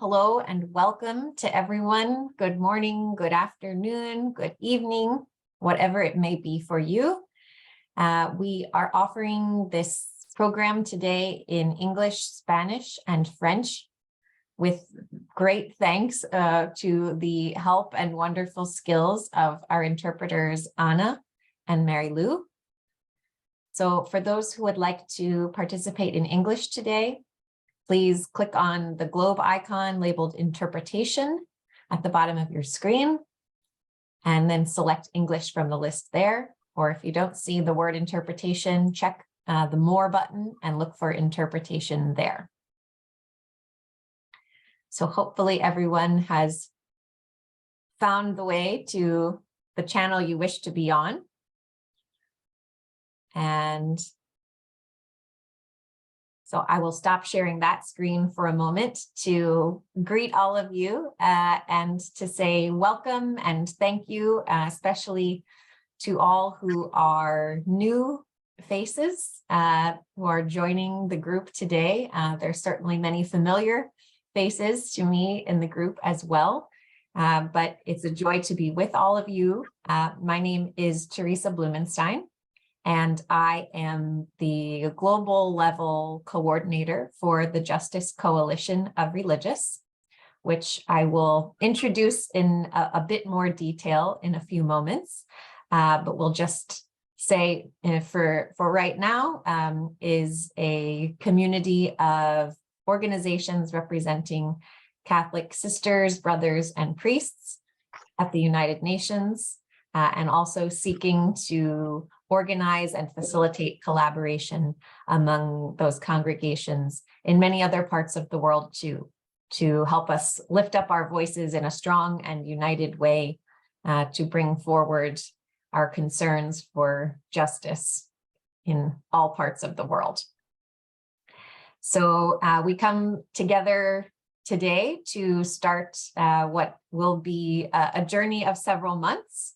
hello and welcome to everyone. Good morning, good afternoon, good evening, whatever it may be for you. We are offering this program today in English, Spanish, and French with great thanks to the help and wonderful skills of our interpreters, Anna and Mary Lou. So for those who would like to participate in English today, please click on the globe icon labeled interpretation at the bottom of your screen, and then select English from the list there. Or if you don't see the word interpretation, check the more button and look for interpretation there. So hopefully everyone has found the way to the channel you wish to be on. And so I will stop sharing that screen for a moment to greet all of you and to say welcome and thank you, especially to all who are new faces who are joining the group today. There's certainly many familiar faces to me in the group as well, but it's a joy to be with all of you. My name is Teresa Blumenstein, and I am the global level coordinator for the Justice Coalition of Religious, which I will introduce in a bit more detail in a few moments. But we'll just say for right now is a community of organizations representing Catholic sisters, brothers, and priests at the United Nations, and also seeking to organize and facilitate collaboration among those congregations in many other parts of the world too, to help us lift up our voices in a strong and united way to bring forward our concerns for justice in all parts of the world. So we come together today to start what will be a journey of several months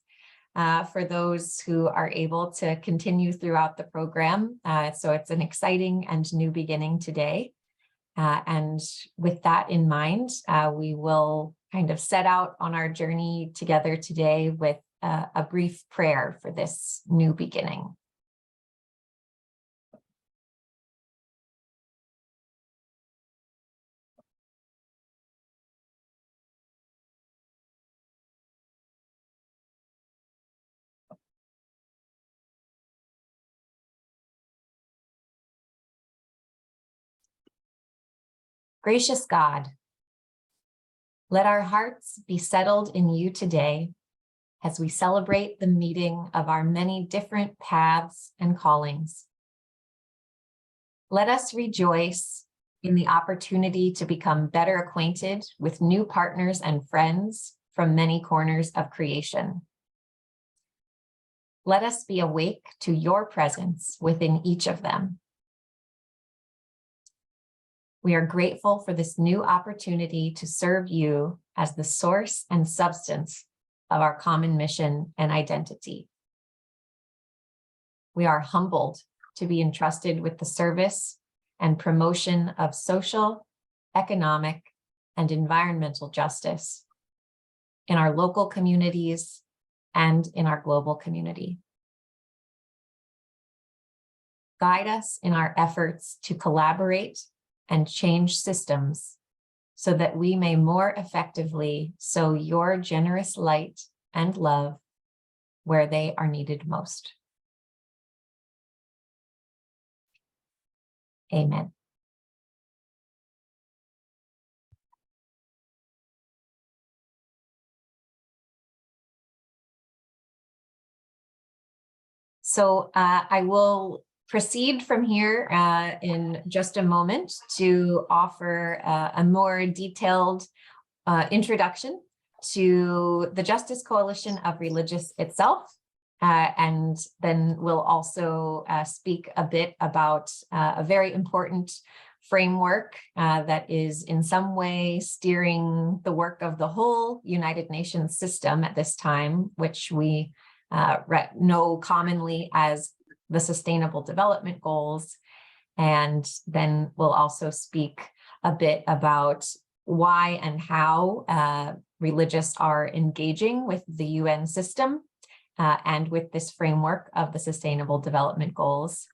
for those who are able to continue throughout the program. So it's an exciting and new beginning today. And with that in mind, we will kind of set out on our journey together today with a brief prayer for this new beginning. Gracious God, let our hearts be settled in you today as we celebrate the meeting of our many different paths and callings. Let us rejoice in the opportunity to become better acquainted with new partners and friends from many corners of creation. Let us be awake to your presence within each of them. We are grateful for this new opportunity to serve you as the source and substance of our common mission and identity. We are humbled to be entrusted with the service and promotion of social, economic, and environmental justice in our local communities and in our global community. Guide us in our efforts to collaborate and change systems so that we may more effectively sow your generous light and love where they are needed most. Amen. So I will proceed from here in just a moment to offer a more detailed introduction to the Justice Coalition of Religious itself. And then we'll also speak a bit about a very important framework that is in some way steering the work of the whole United Nations system at this time, which we know commonly as the Sustainable Development Goals. And then we'll also speak a bit about why and how religious are engaging with the UN system and with this framework of the Sustainable Development Goals.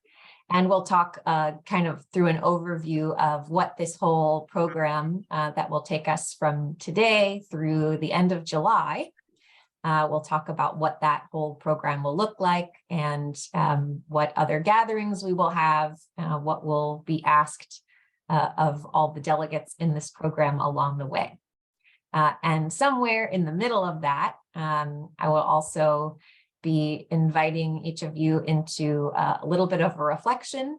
And we'll talk kind of through an overview of what this whole program that will take us from today through the end of July. We'll talk about what that whole program will look like and what other gatherings we will have, what will be asked of all the delegates in this program along the way. And somewhere in the middle of that, I will also be inviting each of you into a little bit of a reflection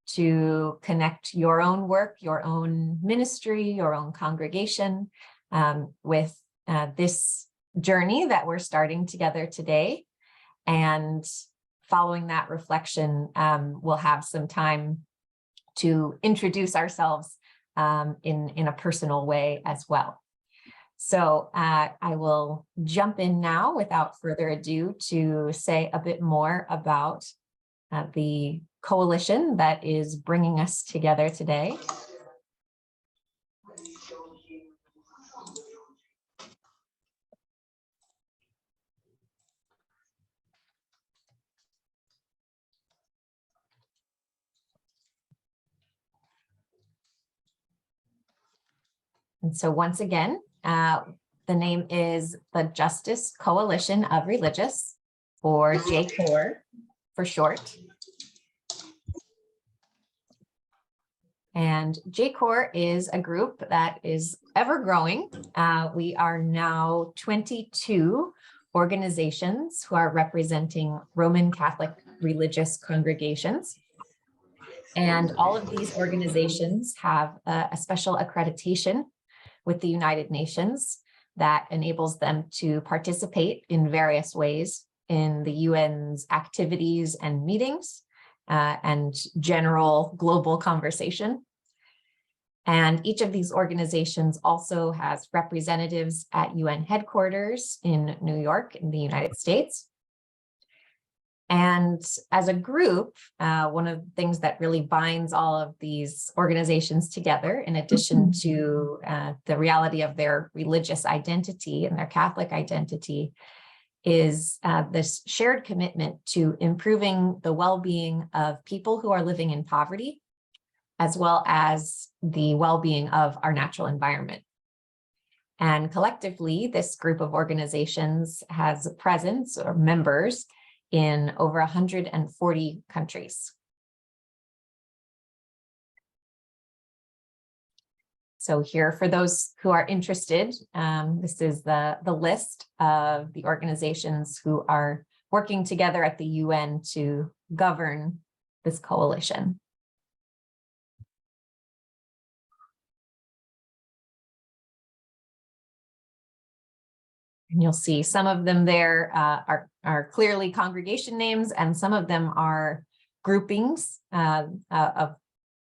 to connect your own work, your own ministry, your own congregation with this journey that we're starting together today. And following that reflection, we'll have some time to introduce ourselves in a personal way as well. So I will jump in now without further ado to say a bit more about the coalition that is bringing us together today. And so once again, the name is the Justice Coalition of Religious, or JCoR for short. And JCoR is a group that is ever growing. We are now 22 organizations who are representing Roman Catholic religious congregations. And all of these organizations have a special accreditation with the United Nations that enables them to participate in various ways in the UN's activities and meetings and general global conversation. And each of these organizations also has representatives at UN headquarters in New York in the United States. And as a group, one of the things that really binds all of these organizations together, in addition to the reality of their religious identity and their Catholic identity, is this shared commitment to improving the well-being of people who are living in poverty, as well as the well-being of our natural environment. And collectively, this group of organizations has a presence or members in over 140 countries. So here, for those who are interested, this is the list of the organizations who are working together at the UN to govern this coalition. And you'll see some of them there are clearly congregation names, and some of them are groupings of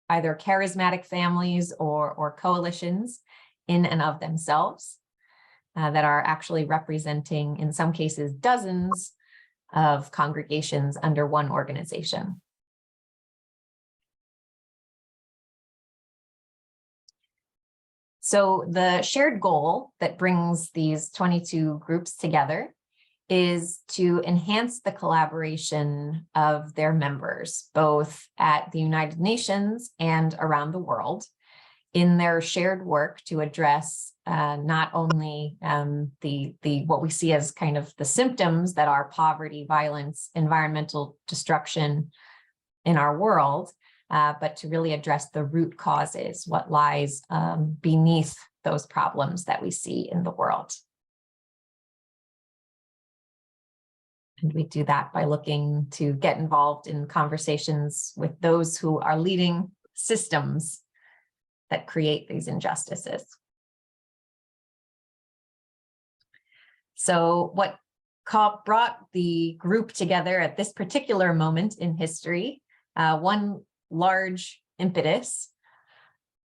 either charismatic families or coalitions in and of themselves that are actually representing, in some cases, dozens of congregations under one organization. So the shared goal that brings these 22 groups together is to enhance the collaboration of their members, both at the United Nations and around the world, in their shared work to address not only what we see as kind of the symptoms that are poverty, violence, environmental destruction in our world, but to really address the root causes, what lies beneath those problems that we see in the world. And we do that by looking to get involved in conversations with those who are leading systems that create these injustices. So what brought the group together at this particular moment in history, one large impetus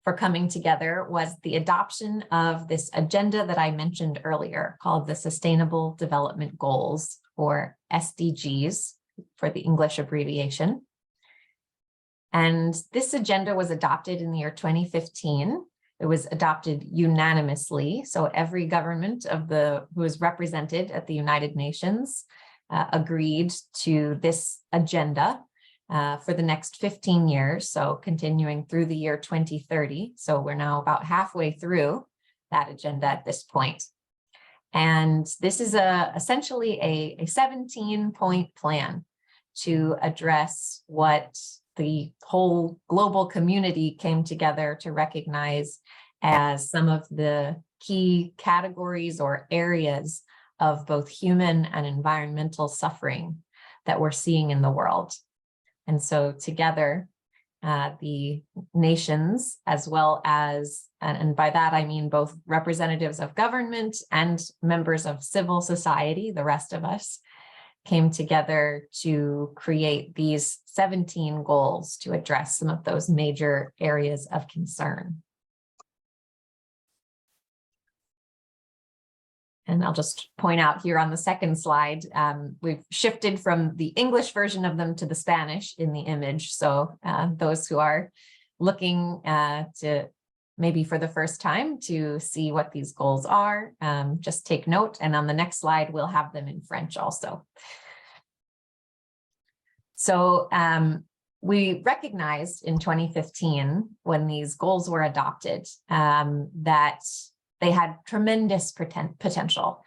for coming together was the adoption of this agenda that I mentioned earlier, called the Sustainable Development Goals, or SDGs for the English abbreviation. And this agenda was adopted in the year 2015 It was adopted unanimously. So every government who is represented at the United Nations agreed to this agenda for the next 15 years. So continuing through the year 2030. So we're now about halfway through that agenda at this point. And this is essentially a 17-point plan to address what the whole global community came together to recognize as some of the key categories or areas of both human and environmental suffering that we're seeing in the world. And so together, the nations, as well as, and by that I mean both representatives of government and members of civil society, the rest of us, came together to create these 17 goals to address some of those major areas of concern. And I'll just point out here on the second slide, we've shifted from the English version of them to the Spanish in the image. So those who are looking to maybe for the first time to see what these goals are, just take note. And on the next slide, we'll have them in French also. So we recognized in 2015, when these goals were adopted, that they had tremendous potential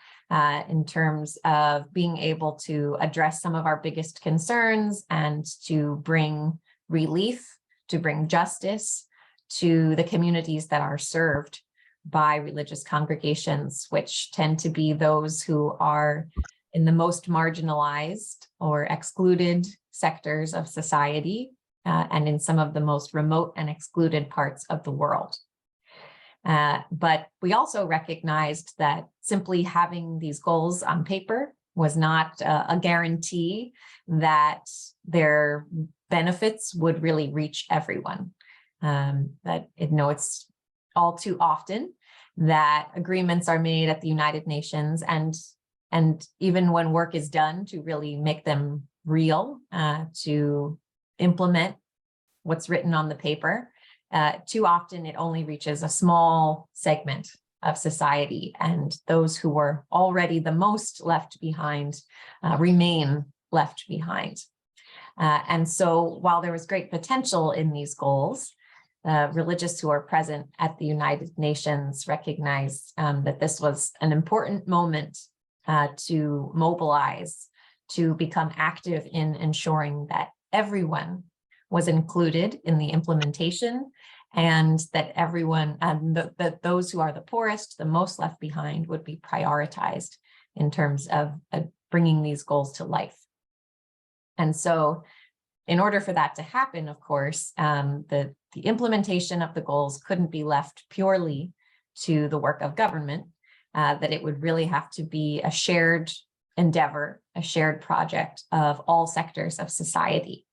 in terms of being able to address some of our biggest concerns and to bring relief, to bring justice to the communities that are served by religious congregations, which tend to be those who are in the most marginalized or excluded sectors of society and in some of the most remote and excluded parts of the world. But we also recognized that simply having these goals on paper was not a guarantee that their benefits would really reach everyone. It's all too often that agreements are made at the United Nations, and even when work is done to really make them real, to implement what's written on the paper, too often it only reaches a small segment of society, and those who were already the most left behind remain left behind. And so while there was great potential in these goals, religious who are present at the United Nations recognized that this was an important moment to mobilize, to become active in ensuring that everyone was included in the implementation, and that everyone, that those who are the poorest, the most left behind, would be prioritized in terms of bringing these goals to life. And so in order for that to happen, of course, the implementation of the goals couldn't be left purely to the work of government, that it would really have to be a shared endeavor, a shared project of all sectors of society,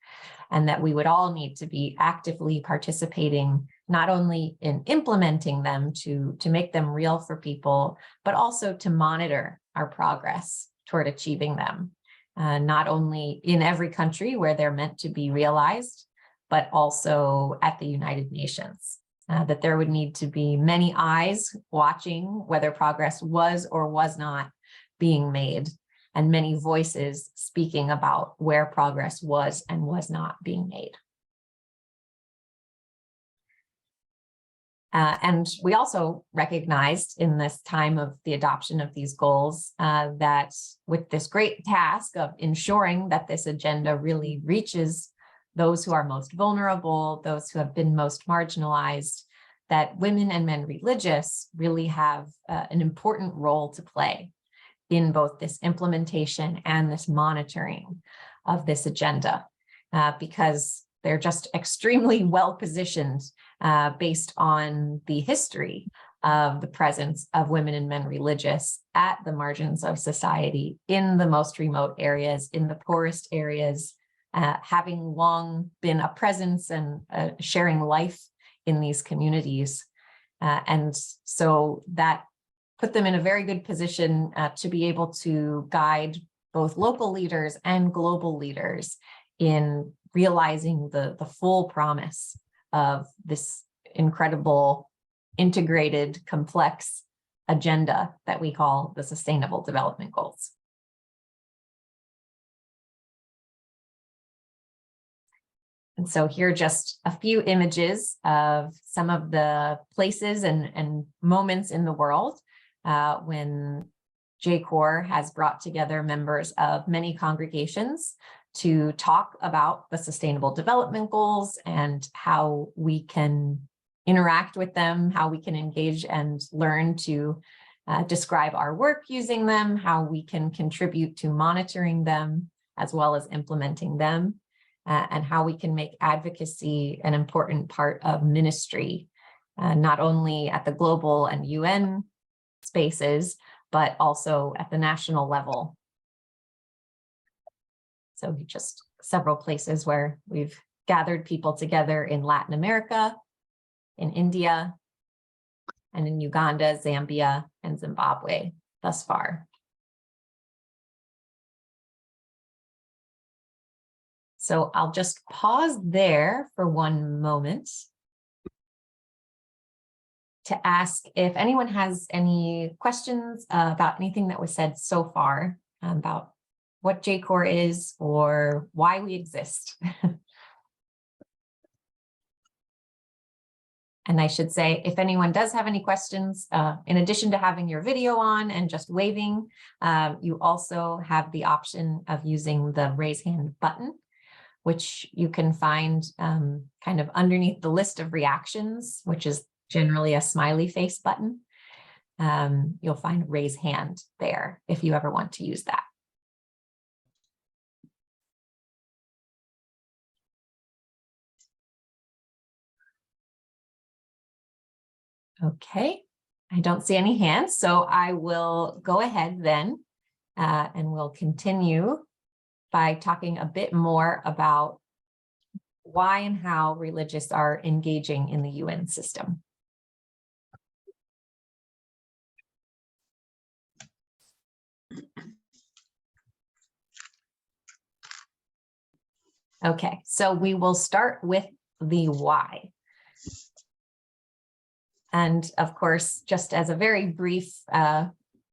and that we would all need to be actively participating, not only in implementing them to make them real for people, but also to monitor our progress toward achieving them, not only in every country where they're meant to be realized, but also at the United Nations. That there would need to be many eyes watching whether progress was or was not being made, and many voices speaking about where progress was and was not being made. And we also recognized in this time of the adoption of these goals that with this great task of ensuring that this agenda really reaches those who are most vulnerable, those who have been most marginalized, that women and men religious really have an important role to play in both this implementation and this monitoring of this agenda, because they're just extremely well positioned based on the history of the presence of women and men religious at the margins of society, in the most remote areas, in the poorest areas, having long been a presence and sharing life in these communities. And so that put them in a very good position to be able to guide both local leaders and global leaders in realizing the full promise of this incredible integrated, complex agenda that we call the Sustainable Development Goals. And so here are just a few images of some of the places and moments in the world when JCoR has brought together members of many congregations to talk about the Sustainable Development Goals and how we can interact with them, how we can engage and learn to describe our work using them, how we can contribute to monitoring them, as well as implementing them, and how we can make advocacy an important part of ministry, not only at the global and UN spaces, but also at the national level. So just several places where we've gathered people together in Latin America, in India, and in Uganda, Zambia, and Zimbabwe thus far. So I'll just pause there for one moment to ask if anyone has any questions about anything that was said so far about what JCoR is or why we exist. And I should say, if anyone does have any questions, in addition to having your video on and just waving, you also have the option of using the raise hand button, which you can find kind of underneath the list of reactions, which is generally a smiley face button. You'll find raise hand there if you ever want to use that. Okay, I don't see any hands, so I will go ahead then and we'll continue by talking a bit more about why and how religious are engaging in the UN system. Okay, so we will start with the why. And of course, just as a very brief,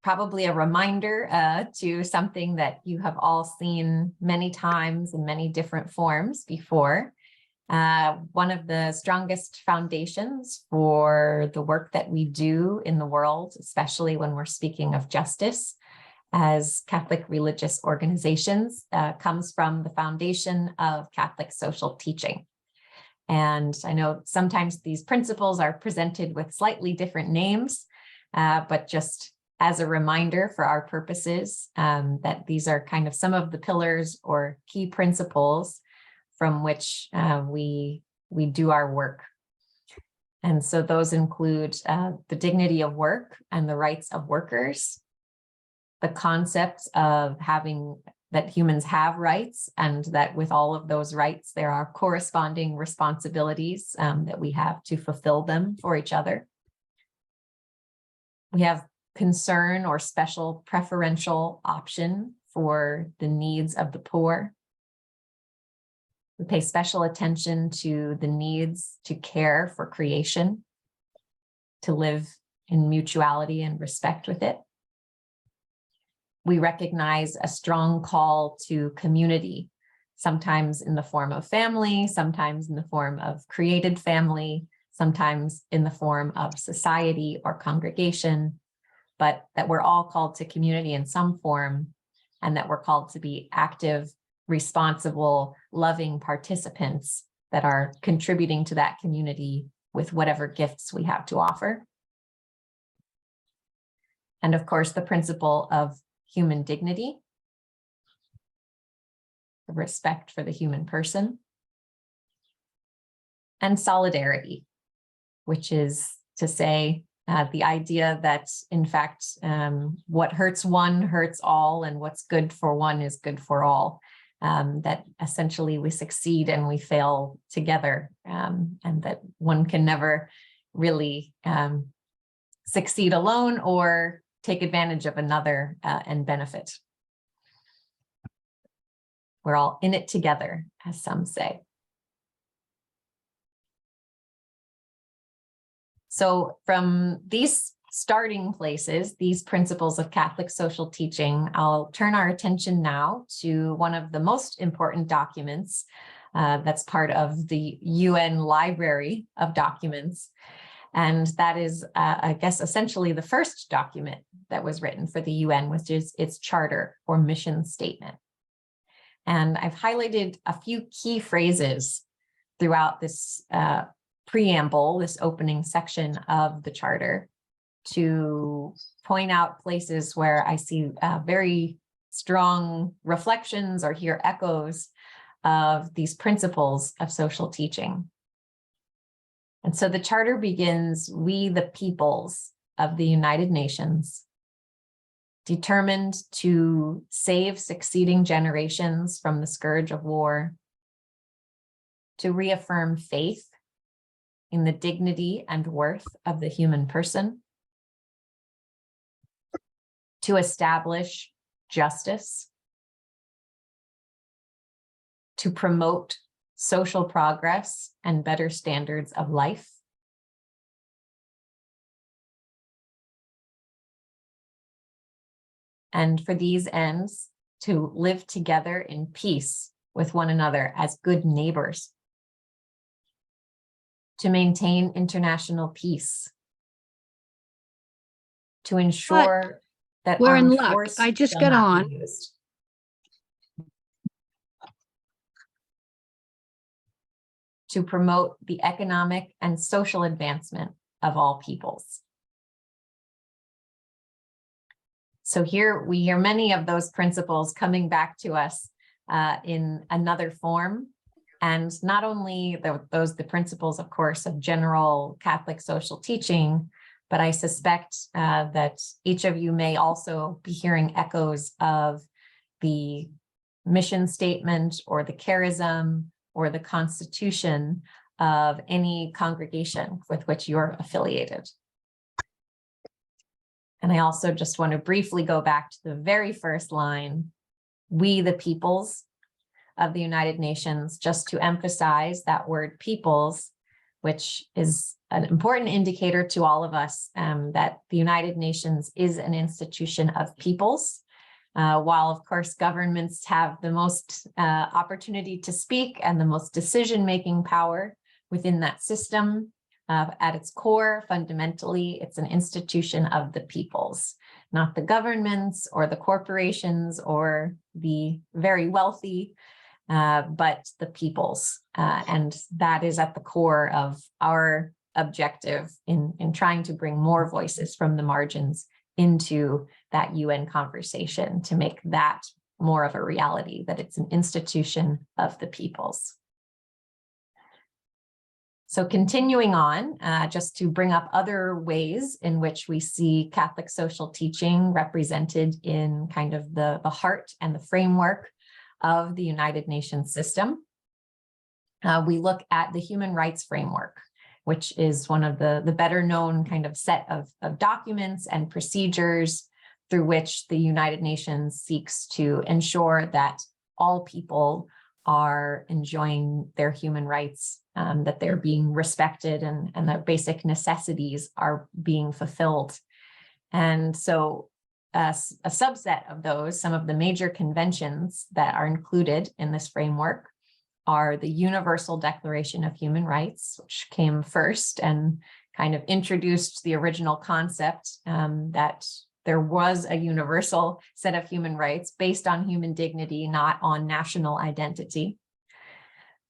probably a reminder to something that you have all seen many times in many different forms before. One of the strongest foundations for the work that we do in the world, especially when we're speaking of justice as Catholic religious organizations, comes from the foundation of Catholic social teaching. And I know sometimes these principles are presented with slightly different names, but just as a reminder for our purposes, that these are kind of some of the pillars or key principles from which we do our work. And so those include the dignity of work and the rights of workers, the concepts of that humans have rights, and that with all of those rights, there are corresponding responsibilities that we have to fulfill them for each other. We have concern or special preferential option for the needs of the poor. We pay special attention to the needs to care for creation, to live in mutuality and respect with it. We recognize a strong call to community, sometimes in the form of family, sometimes in the form of created family, sometimes in the form of society or congregation, but that we're all called to community in some form, and that we're called to be active, responsible, loving participants that are contributing to that community with whatever gifts we have to offer. And of course, the principle of human dignity, the respect for the human person, and solidarity, which is to say the idea that, in fact, what hurts one hurts all, and what's good for one is good for all, that essentially we succeed and we fail together, and that one can never really succeed alone or take advantage of another and benefit. We're all in it together, as some say. So from these starting places, these principles of Catholic social teaching, I'll turn our attention now to one of the most important documents that's part of the UN Library of Documents. And that is, I guess, essentially the first document that was written for the UN, which is its charter or mission statement. And I've highlighted a few key phrases throughout this preamble, this opening section of the charter, to point out places where I see very strong reflections or hear echoes of these principles of social teaching. And so the charter begins, "We the peoples of the United Nations, determined to save succeeding generations from the scourge of war, to reaffirm faith in the dignity and worth of the human person, to establish justice, to promote social progress and better standards of life, and for these ends, to live together in peace with one another as good neighbors, to maintain international peace, to ensure that we're in armed luck. force I just shall got not on. be used. To promote the economic and social advancement of all peoples." So here we hear many of those principles coming back to us in another form. And not only the principles, of course, of general Catholic social teaching, but I suspect that each of you may also be hearing echoes of the mission statement or the charism or the constitution of any congregation with which you're affiliated. And I also just want to briefly go back to the very first line, "We the peoples of the United Nations," just to emphasize that word peoples, which is an important indicator to all of us that the United Nations is an institution of peoples. While, of course, governments have the most opportunity to speak and the most decision-making power within that system, at its core, fundamentally, it's an institution of the peoples, not the governments or the corporations or the very wealthy, but the peoples. And that is at the core of our objective in trying to bring more voices from the margins into that UN conversation, to make that more of a reality, that it's an institution of the peoples. So continuing on, just to bring up other ways in which we see Catholic social teaching represented in kind of the heart and the framework of the United Nations system, we look at the human rights framework, which is one of the better known kind of set of documents and procedures through which the United Nations seeks to ensure that all people are enjoying their human rights, that they're being respected and that basic necessities are being fulfilled. And so a subset of those, some of the major conventions that are included in this framework are the Universal Declaration of Human Rights, which came first and kind of introduced the original concept that there was a universal set of human rights based on human dignity, not on national identity.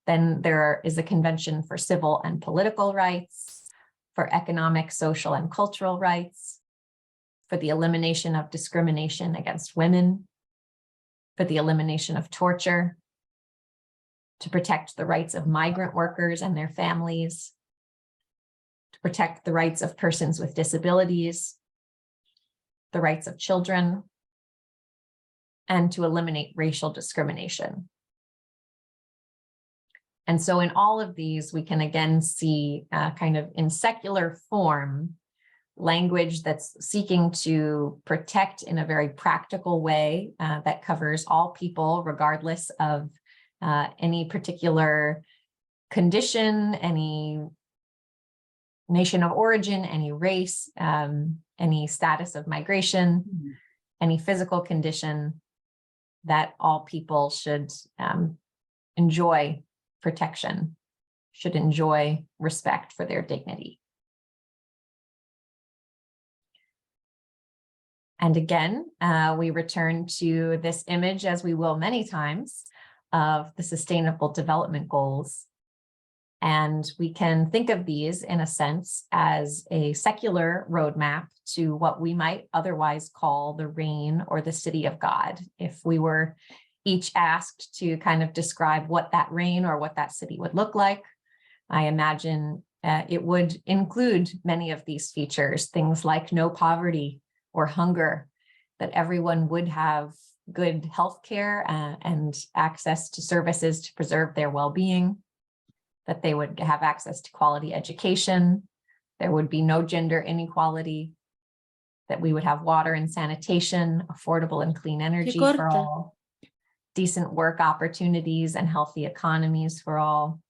Then there is a Convention for Civil and Political Rights, for economic, social, and cultural rights, for the elimination of discrimination against women, for the elimination of torture, to protect the rights of migrant workers and their families, to protect the rights of persons with disabilities, the rights of children, and to eliminate racial discrimination. And so in all of these, we can again see kind of in secular form, language that's seeking to protect in a very practical way that covers all people, regardless of any particular condition, any nation of origin, any race, any status of migration, any physical condition, that all people should enjoy protection, should enjoy respect for their dignity. And again, we return to this image, as we will many times, of the Sustainable Development Goals. And we can think of these, in a sense, as a secular roadmap to what we might otherwise call the reign or the city of God. If we were each asked to kind of describe what that reign or what that city would look like, I imagine it would include many of these features, things like no poverty or hunger, that everyone would have good health care and access to services to preserve their well-being, that they would have access to quality education, there would be no gender inequality, that we would have water and sanitation, affordable and clean energy for all, decent work opportunities and healthy economies for all,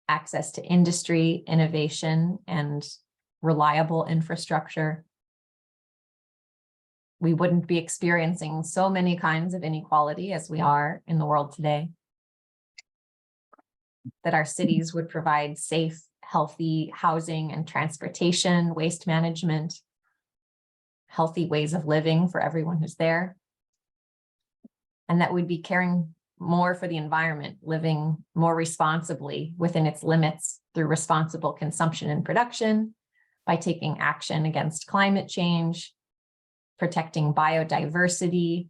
access to industry, innovation, and reliable infrastructure. We wouldn't be experiencing so many kinds of inequality as we are in the world today. That our cities would provide safe, healthy housing and transportation, waste management, healthy ways of living for everyone who's there. And that we'd be caring more for the environment, living more responsibly within its limits through responsible consumption and production, by taking action against climate change, protecting biodiversity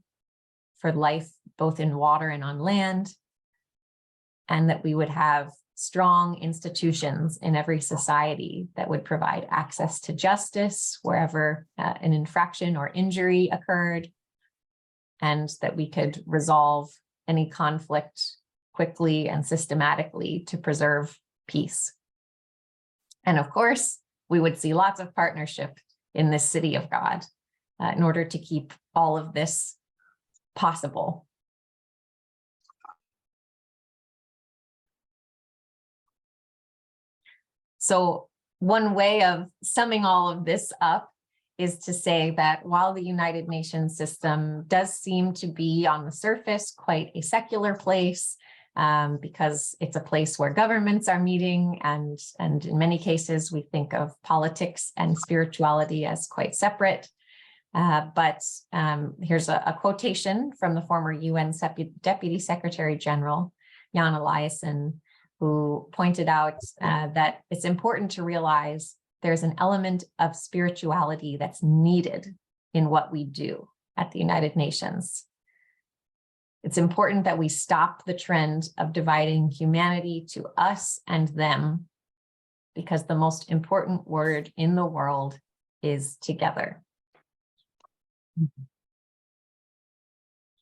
for life both in water and on land, and that we would have strong institutions in every society that would provide access to justice wherever an infraction or injury occurred, and that we could resolve any conflict quickly and systematically to preserve peace. And of course, we would see lots of partnership in this city of God in order to keep all of this possible. So one way of summing all of this up is to say that while the United Nations system does seem to be on the surface quite a secular place, because it's a place where governments are meeting, and in many cases we think of politics and spirituality as quite separate. But here's a quotation from the former UN Deputy Secretary General, Jan Eliasson, who pointed out that it's important to realize there's an element of spirituality that's needed in what we do at the United Nations. It's important that we stop the trend of dividing humanity to us and them, because the most important word in the world is together.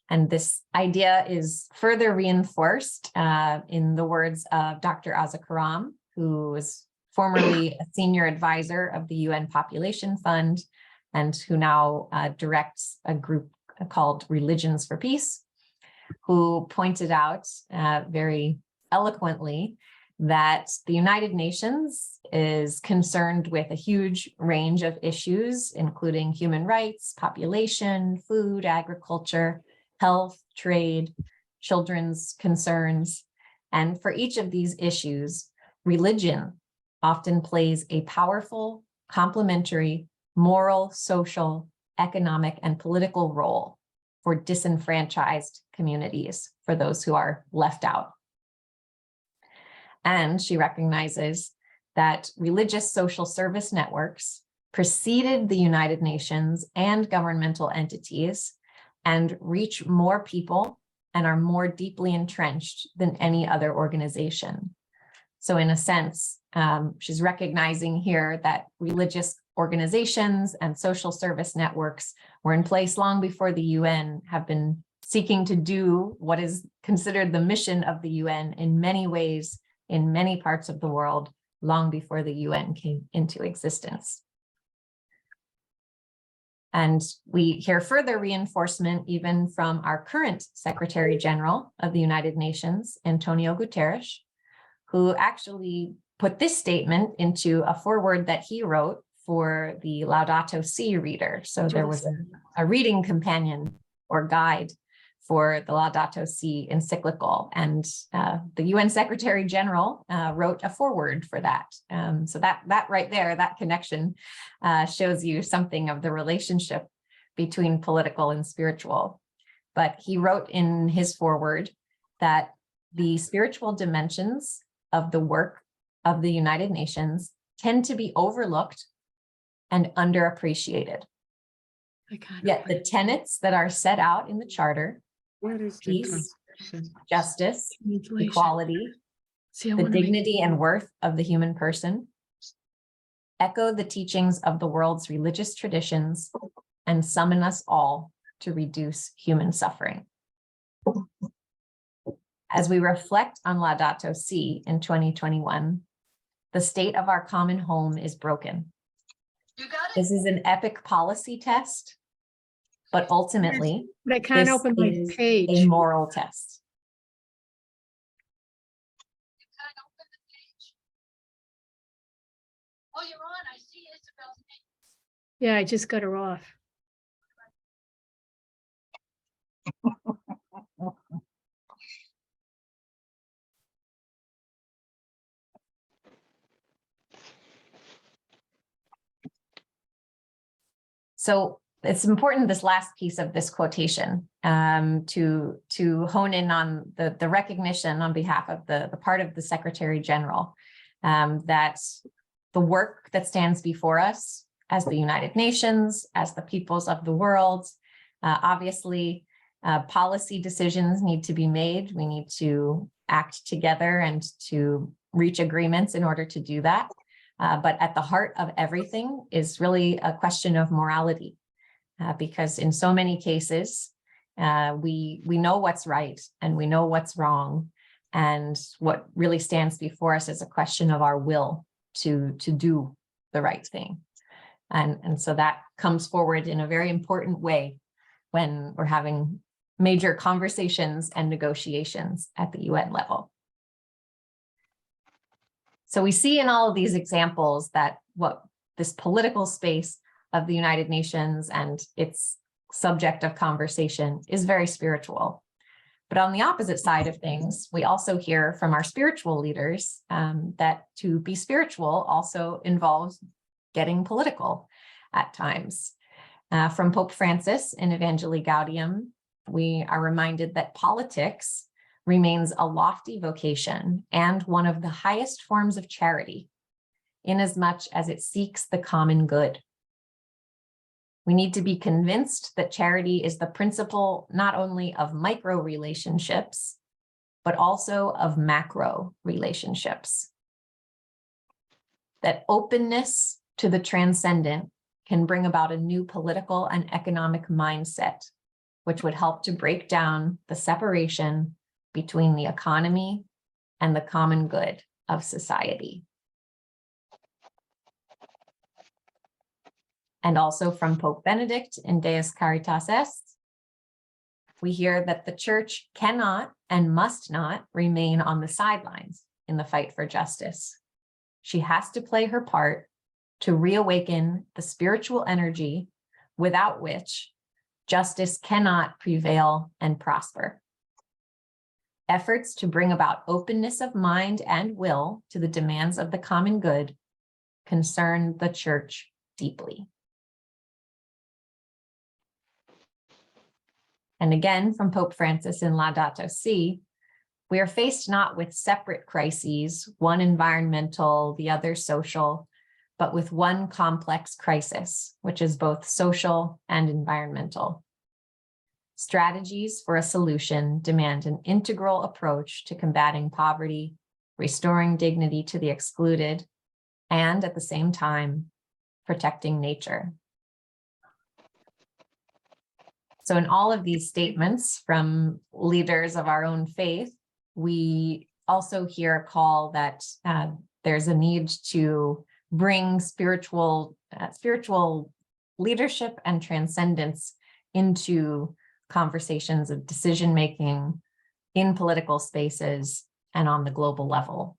And this idea is further reinforced in the words of Dr. Aza Karam, who was formerly a senior advisor of the UN Population Fund, and who now directs a group called Religions for Peace, who pointed out very eloquently that the United Nations is concerned with a huge range of issues, including human rights, population, food, agriculture, health, trade, children's concerns. And for each of these issues, religion often plays a powerful, complementary, moral, social, economic, and political role for disenfranchised communities, for those who are left out. And she recognizes that religious social service networks preceded the United Nations and governmental entities and reach more people and are more deeply entrenched than any other organization. So in a sense, she's recognizing here that religious organizations and social service networks were in place long before the UN, have been seeking to do what is considered the mission of the UN in many ways, in many parts of the world, long before the UN came into existence. And we hear further reinforcement even from our current Secretary General of the United Nations, Antonio Guterres, who actually put this statement into a foreword that he wrote for the Laudato Si reader. So there was a reading companion or guide for the Laudato Si encyclical, and the UN Secretary General wrote a foreword for that. So that right there, that connection shows you something of the relationship between political and spiritual. But he wrote in his foreword that the spiritual dimensions of the work of the United Nations tend to be overlooked and underappreciated. Yet the tenets that are set out in the Charter, peace, justice, equality, the dignity and worth of the human person, echo the teachings of the world's religious traditions and summon us all to reduce human suffering. As we reflect on Laudato Si in 2021, the state of our common home is broken. This is an epic policy test, but ultimately, but I can't open my page. A moral test. You can't open the page. Oh, you're on. I see Isabel's name. Yeah, I just got her off. So it's important, this last piece of this quotation, to hone in on the recognition on behalf of the part of the Secretary General, that the work that stands before us as the United Nations, as the peoples of the world, obviously policy decisions need to be made. We need to act together and to reach agreements in order to do that. But at the heart of everything is really a question of morality, because in so many cases, we know what's right and we know what's wrong. And what really stands before us is a question of our will to do the right thing. And so that comes forward in a very important way when we're having major conversations and negotiations at the UN level. So we see in all of these examples that what this political space of the United Nations and its subject of conversation is very spiritual. But on the opposite side of things, we also hear from our spiritual leaders that to be spiritual also involves getting political at times. From Pope Francis in Evangelii Gaudium, we are reminded that politics remains a lofty vocation and one of the highest forms of charity, inasmuch as it seeks the common good. We need to be convinced that charity is the principle not only of micro relationships, but also of macro relationships. That openness to the transcendent can bring about a new political and economic mindset, which would help to break down the separation between the economy and the common good of society. And also from Pope Benedict in Deus Caritas Est, we hear that the Church cannot and must not remain on the sidelines in the fight for justice. She has to play her part to reawaken the spiritual energy without which justice cannot prevail and prosper. Efforts to bring about openness of mind and will to the demands of the common good concern the Church deeply. And again, from Pope Francis in Laudato Si, we are faced not with separate crises, one environmental, the other social, but with one complex crisis, which is both social and environmental. Strategies for a solution demand an integral approach to combating poverty, restoring dignity to the excluded, and at the same time, protecting nature. So in all of these statements from leaders of our own faith, we also hear a call that there's a need to bring spiritual leadership and transcendence into conversations of decision-making in political spaces and on the global level.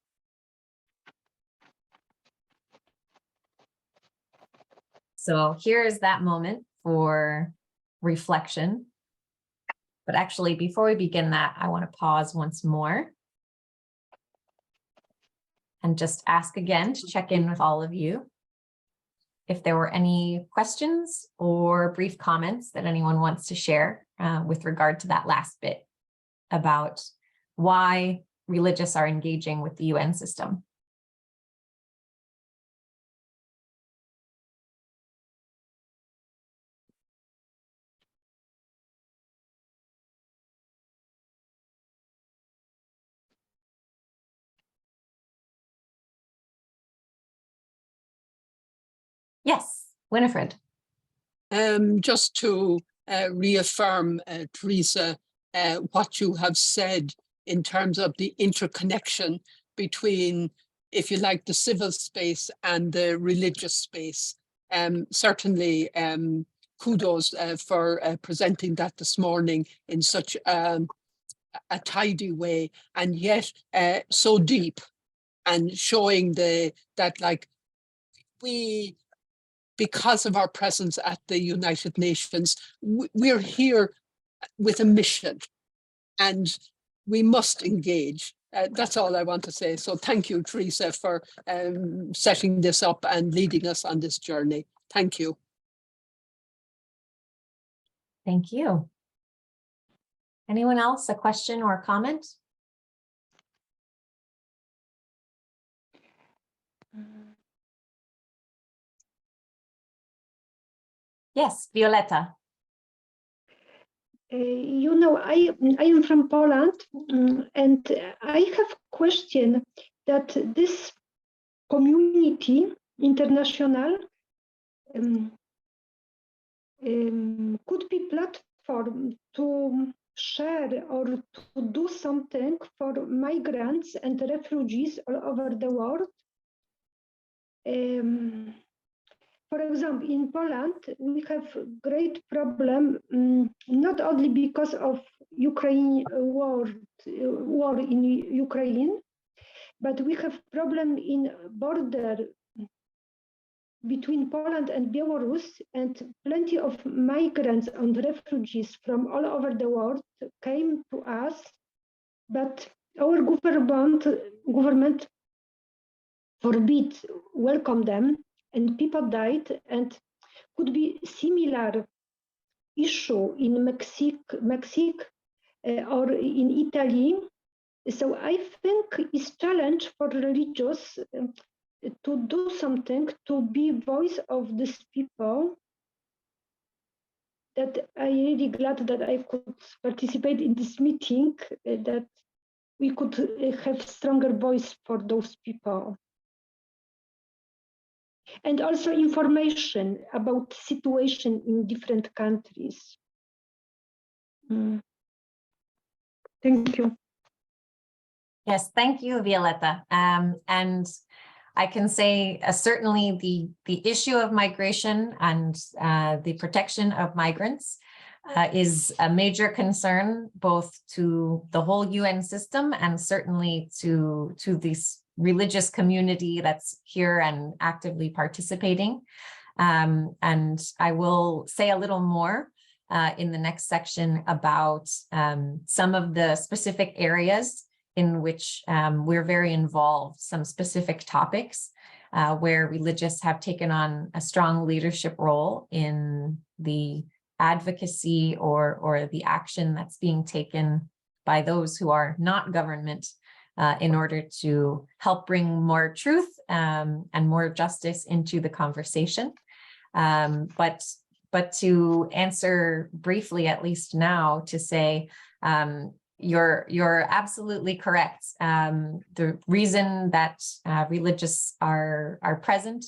So here is that moment for reflection. But actually, before we begin that, I want to pause once more and just ask again to check in with all of you. If there were any questions or brief comments that anyone wants to share with regard to that last bit about why religious are engaging with the UN system. Yes, Winifred. Just to reaffirm, Teresa, what you have said in terms of the interconnection between, if you like, the civil space and the religious space. Certainly, kudos for presenting that this morning in such a tidy way, and yet so deep, and showing that like we, because of our presence at the United Nations, we're here with a mission and we must engage. That's all I want to say. So thank you, Teresa, for setting this up and leading us on this journey. Thank you. Thank you. Anyone else, a question or a comment? Yes, Violetta. You know, I am from Poland, and I have a question that this community, international, could be platform to share or to do something for migrants and refugees all over the world. For example, in Poland, we have great problem, not only because of Ukraine war in Ukraine, but we have problem in border between Poland and Belarus, and plenty of migrants and refugees from all over the world came to us, but our government forbid welcome them, and people died, and could be similar issue in Mexico or in Italy. So I think it's challenge for religious to do something, to be voice of these people. That I really glad that I could participate in this meeting, that we could have stronger voice for those people. And also information about situation in different countries. Thank you. Yes, thank you, Violetta. And I can say certainly the issue of migration and the protection of migrants is a major concern both to the whole UN system and certainly to this religious community that's here and actively participating. And I will say a little more in the next section about some of the specific areas in which we're very involved, some specific topics where religious have taken on a strong leadership role in the advocacy or the action that's being taken by those who are not government in order to help bring more truth and more justice into the conversation. But to answer briefly, at least now, to say, you're absolutely correct. The reason that religious are present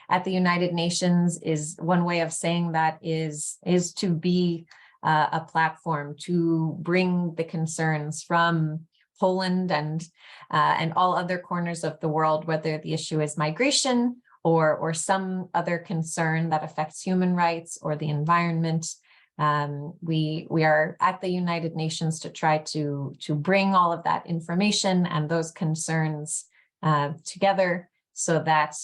at the United Nations is one way of saying that is to be a platform to bring the concerns from Poland and all other corners of the world, whether the issue is migration or some other concern that affects human rights or the environment. We are at the United Nations to try to bring all of that information and those concerns together so that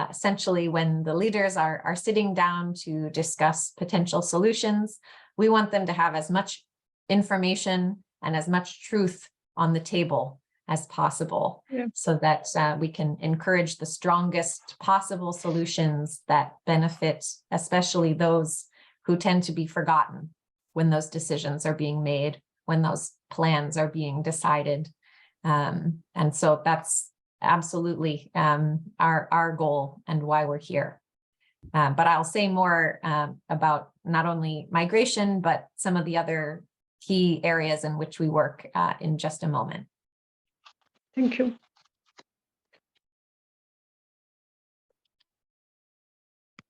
essentially when the leaders are sitting down to discuss potential solutions, we want them to have as much information and as much truth on the table as possible, so that we can encourage the strongest possible solutions that benefit especially those who tend to be forgotten when those decisions are being made, when those plans are being decided. And so that's absolutely our goal and why we're here. But I'll say more about not only migration, but some of the other key areas in which we work in just a moment. Thank you.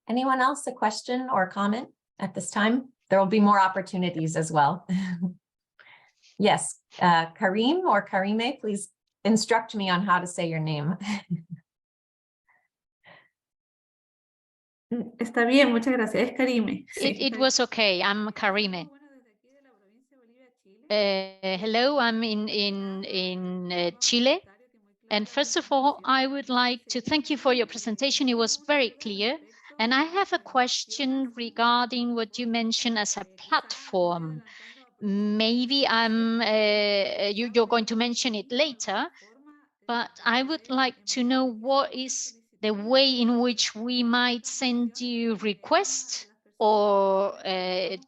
Anyone else a question or comment at this time? There will be more opportunities as well. Yes, Karim or Karime, please instruct me on how to say your name. Está bien, muchas gracias. Es Karime. It was okay. I'm Karime. Hello, I'm in Chile. And first of all, I would like to thank you for your presentation. It was very clear. And I have a question regarding what you mentioned as a platform. Maybe you're going to mention it later, but I would like to know what is the way in which we might send you requests or the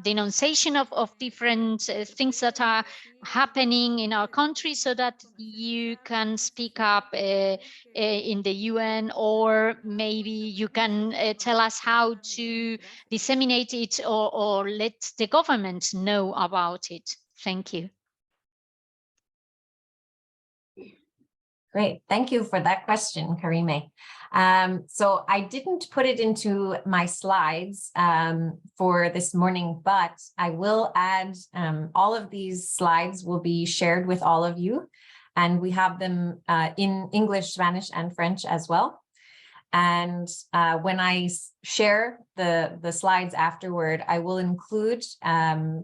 denunciation of different things that are happening in our country, so that you can speak up in the UN, or maybe you can tell us how to disseminate it or let the government know about it. Thank you. Great, thank you for that question, Karime. So I didn't put it into my slides for this morning, but I will add all of these slides will be shared with all of you, and we have them in English, Spanish, and French as well. And when I share the slides afterward, I will include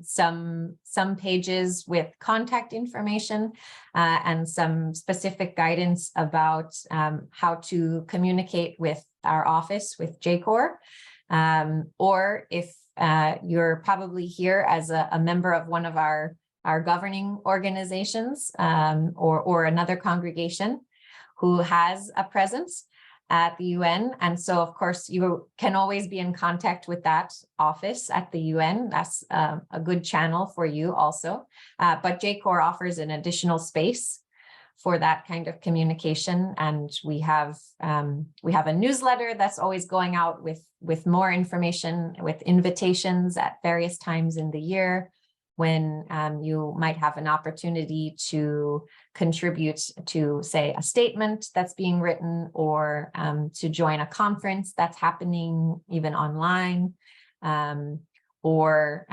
some pages with contact information and some specific guidance about how to communicate with our office, with JCoR. Or if you're probably here as a member of one of our governing organizations or another congregation who has a presence at the UN. And so, of course, you can always be in contact with that office at the UN. That's a good channel for you also. But JCoR offers an additional space for that kind of communication. And we have a newsletter that's always going out with more information, with invitations at various times in the year, when you might have an opportunity to contribute to, say, a statement that's being written, or to join a conference that's happening even online, or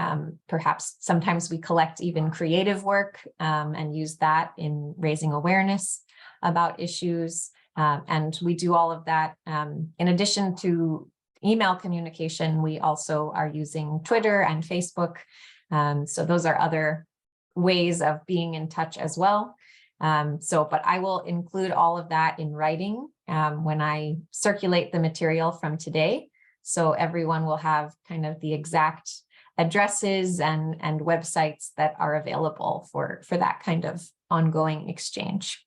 perhaps sometimes we collect even creative work and use that in raising awareness about issues. And we do all of that. In addition to email communication, we also are using Twitter and Facebook. So those are other ways of being in touch as well. But I will include all of that in writing when I circulate the material from today. So everyone will have kind of the exact addresses and websites that are available for that kind of ongoing exchange.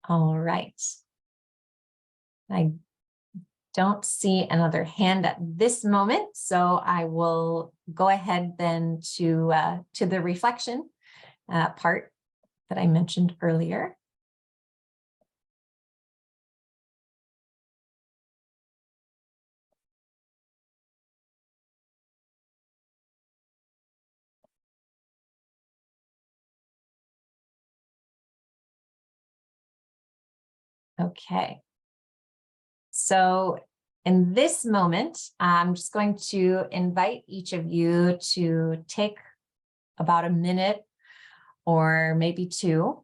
All right. I don't see another hand at this moment, so I will go ahead then to the reflection part that I mentioned earlier. Okay. So in this moment, I'm just going to invite each of you to take about a minute or maybe two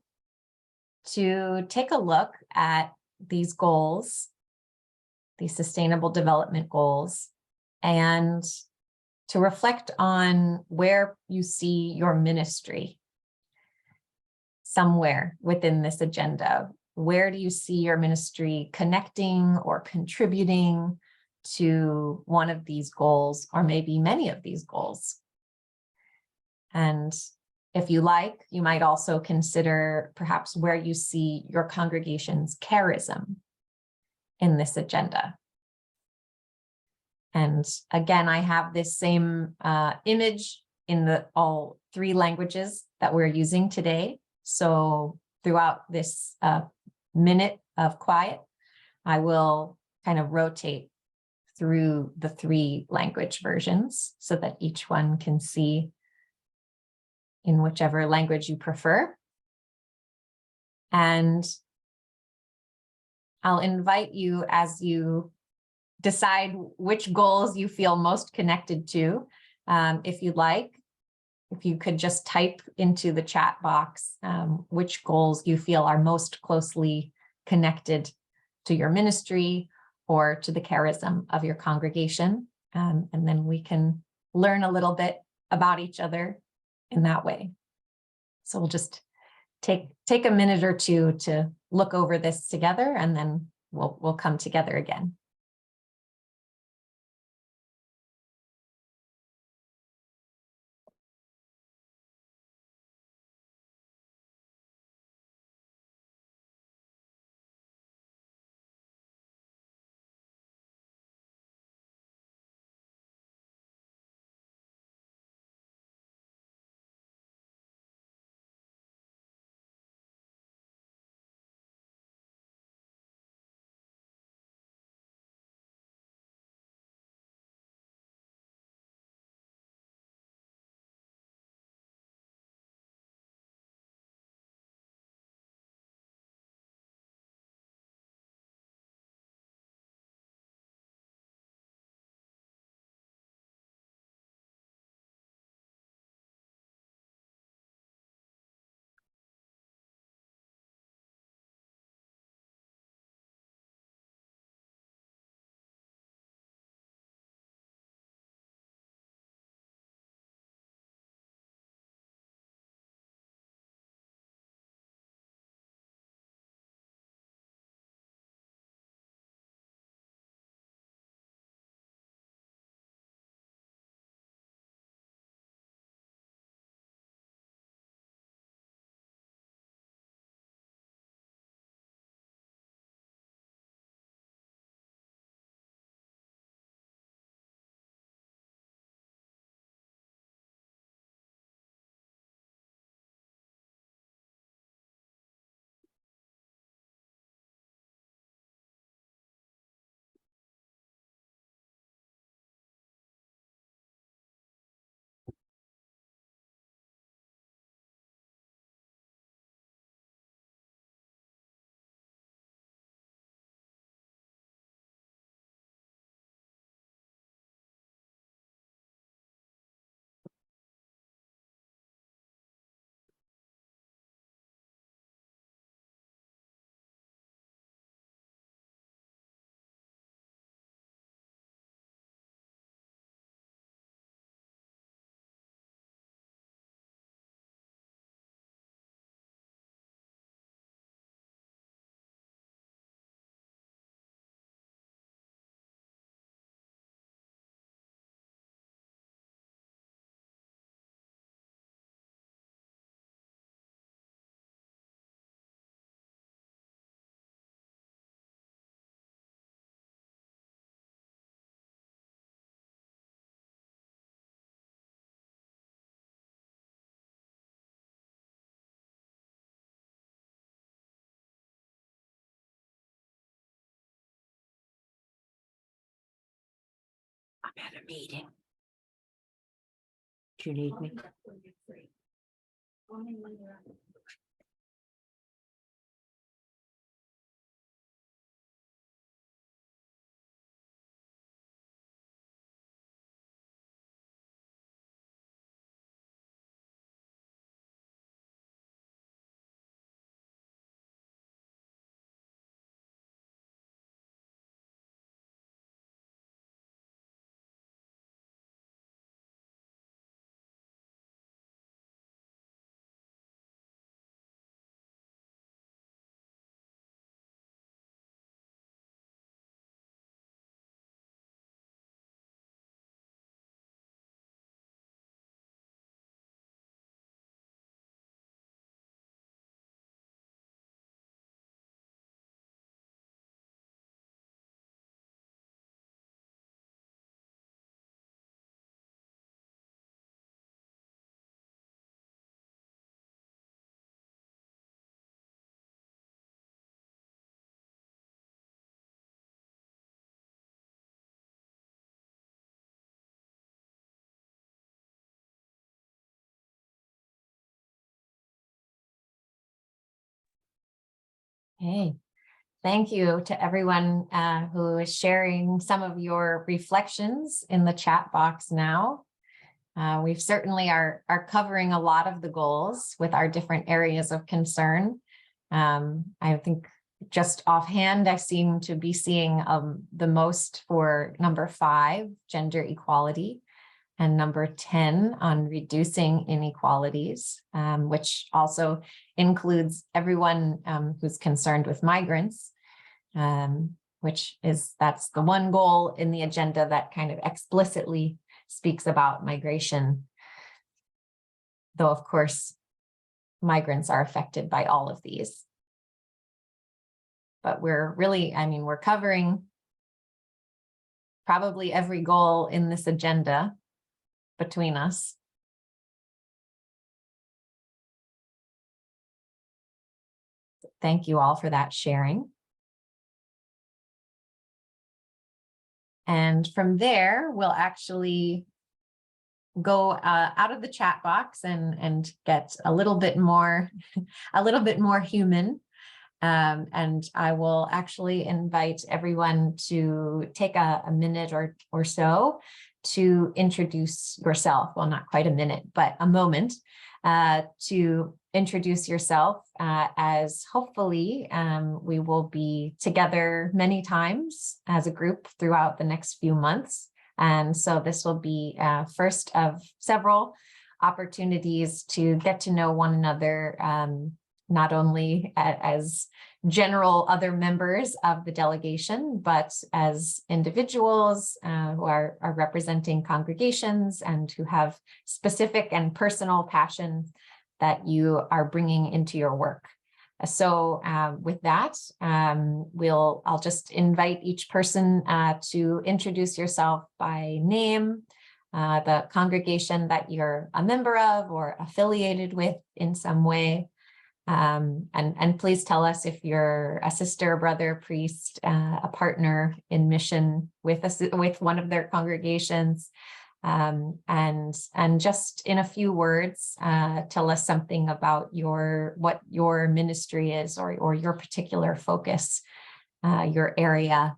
to take a look at these goals, these sustainable development goals, and to reflect on where you see your ministry somewhere within this agenda. Where do you see your ministry connecting or contributing to one of these goals, or maybe many of these goals? And if you like, you might also consider perhaps where you see your congregation's charism in this agenda. And again, I have this same image in all 3 languages that we're using today. So throughout this minute of quiet, I will kind of rotate through the 3 language versions so that each one can see in whichever language you prefer. And I'll invite you, as you decide which goals you feel most connected to, if you'd like, if you could just type into the chat box which goals you feel are most closely connected to your ministry or to the charism of your congregation. And then we can learn a little bit about each other in that way. So we'll just take a minute or 2 to look over this together, and then we'll come together again. I'm at a meeting. Do you need me? Okay. Thank you to everyone who is sharing some of your reflections in the chat box now. We've certainly are covering a lot of the goals with our different areas of concern. I think just offhand, I seem to be seeing the most for number 5, gender equality, and number 10 on reducing inequalities, which also includes everyone who's concerned with migrants, that's the one goal in the agenda that kind of explicitly speaks about migration. Though, of course, migrants are affected by all of these. But we're really, we're covering probably every goal in this agenda between us. Thank you all for that sharing. And from there, we'll actually go out of the chat box and get a little bit more human. And I will actually invite everyone to take a minute or so to introduce yourself. Well, not quite a minute, but a moment to introduce yourself, as hopefully we will be together many times as a group throughout the next few months. And so this will be first of several opportunities to get to know one another, not only as general other members of the delegation, but as individuals who are representing congregations and who have specific and personal passion that you are bringing into your work. So with that, I'll just invite each person to introduce yourself by name, the congregation that you're a member of or affiliated with in some way. And please tell us if you're a sister, brother, priest, a partner in mission with one of their congregations, and just in a few words, tell us something about what your ministry is or your particular focus, your area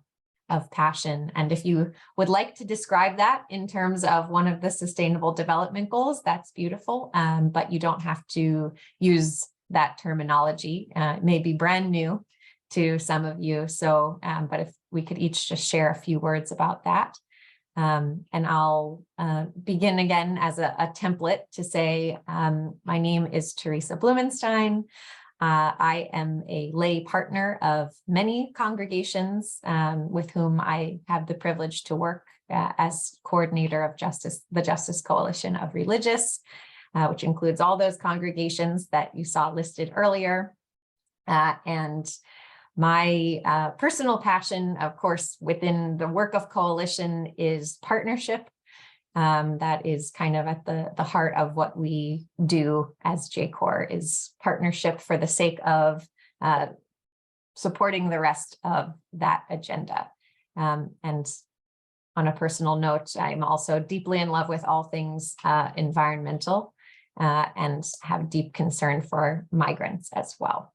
of passion. And if you would like to describe that in terms of one of the Sustainable Development Goals, that's beautiful, but you don't have to use that terminology. It may be brand new to some of you. So, but if we could each just share a few words about that. And I'll begin again as a template to say, my name is Teresa Blumenstein. I am a lay partner of many congregations with whom I have the privilege to work as coordinator of the Justice Coalition of Religious, which includes all those congregations that you saw listed earlier. And my personal passion, of course, within the work of Coalition is partnership. That is kind of at the heart of what we do as JCoR, is partnership for the sake of supporting the rest of that agenda. And on a personal note, I'm also deeply in love with all things environmental and have deep concern for migrants as well.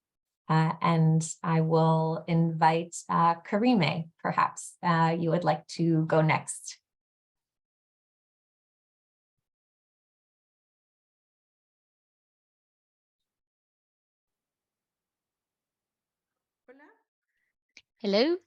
And I will invite Karime, perhaps you would like to go next. Hola. Hello.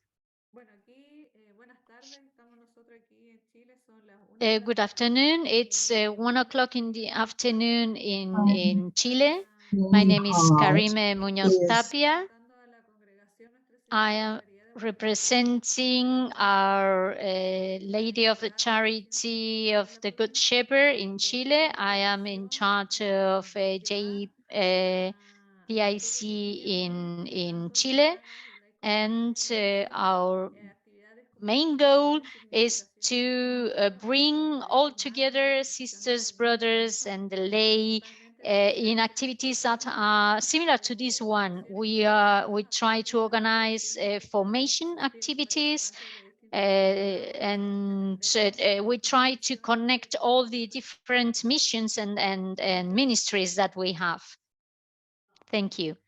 Bueno, aquí, buenas tardes. Estamos nosotros aquí en Chile. Son las 1 de la Good tarde. afternoon. It's 1 o'clock in the afternoon in Chile. My name is Karime Muñoz Tapia. Representando a la congregación Nuestra I Señora am de María de representing our Lady of the Charity of the Good Shepherd in Chile. I am in charge of JPIC in Chile, and our main goal is to bring all together sisters, brothers, and the lay in activities that are similar to this one. We try to organize formation activities, and we try to connect all the different missions and ministries that we have. Thank you.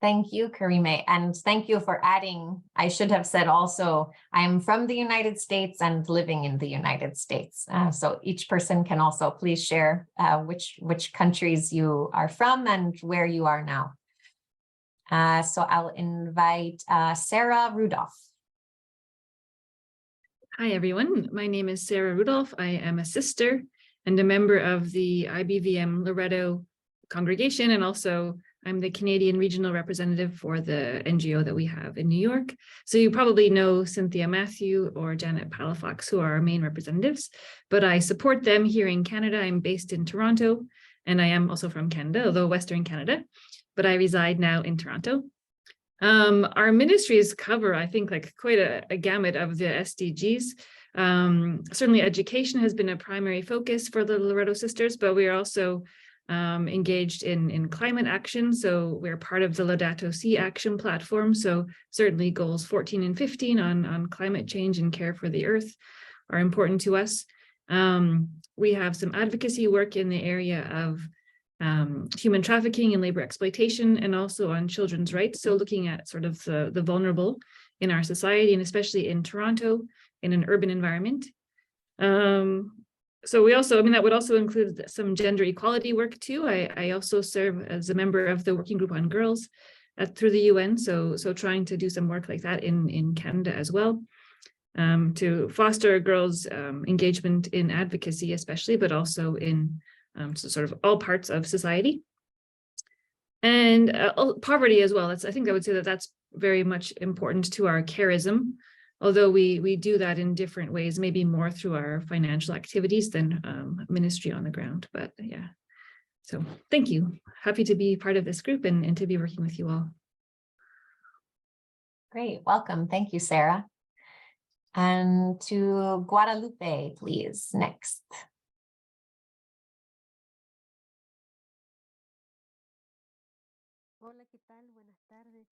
Thank you, Karime, and thank you for adding. I should have said also, I am from the United States and living in the United States. So each person can also please share which countries you are from and where you are now. So I'll invite Sarah Rudolph. Hi, everyone. My name is Sarah Rudolph. I am a sister and a member of the IBVM Loreto congregation, and also I'm the Canadian regional representative for the NGO that we have in New York. So you probably know Cynthia Matthew or Janet Palafox, who are our main representatives, but I support them here in Canada. I'm based in Toronto, and I am also from Canada, although Western Canada, but I reside now in Toronto. Our ministries cover, I think, like quite a gamut of the SDGs. Certainly education has been a primary focus for the Loreto Sisters, but we are also engaged in climate action. So we're part of the Laudato Si action platform. So certainly goals 14 and 15 on climate change and care for the earth are important to us. We have some advocacy work in the area of human trafficking and labor exploitation, and also on children's rights. So looking at sort of the vulnerable in our society, and especially in Toronto, in an urban environment. So we also, I mean, that would also include some gender equality work too. I also serve as a member of the working group on girls through the UN. So trying to do some work like that in Canada as well, to foster girls' engagement in advocacy, especially, but also in so sort of all parts of society. And poverty as well. I think I would say that that's very much important to our charism, although we do that in different ways, maybe more through our financial activities than ministry on the ground. But yeah, so thank you. Happy to be part of this group and to be working with you all. Great, welcome. Thank you, Sarah. And to Guadalupe, please, next.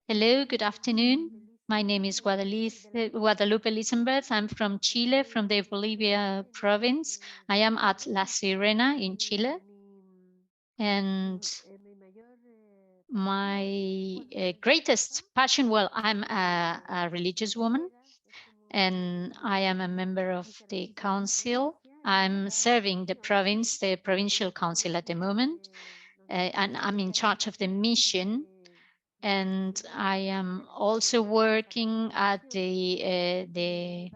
Hello, good afternoon. My name is Guadalupe Lisenberth. I'm from Chile, from the Bolivia province. I am at La Sirena in Chile. And my greatest passion, well, I'm a religious woman, and I am a member of the council. I'm serving the province, the provincial council at the moment, and I'm in charge of the mission. And I am also working at the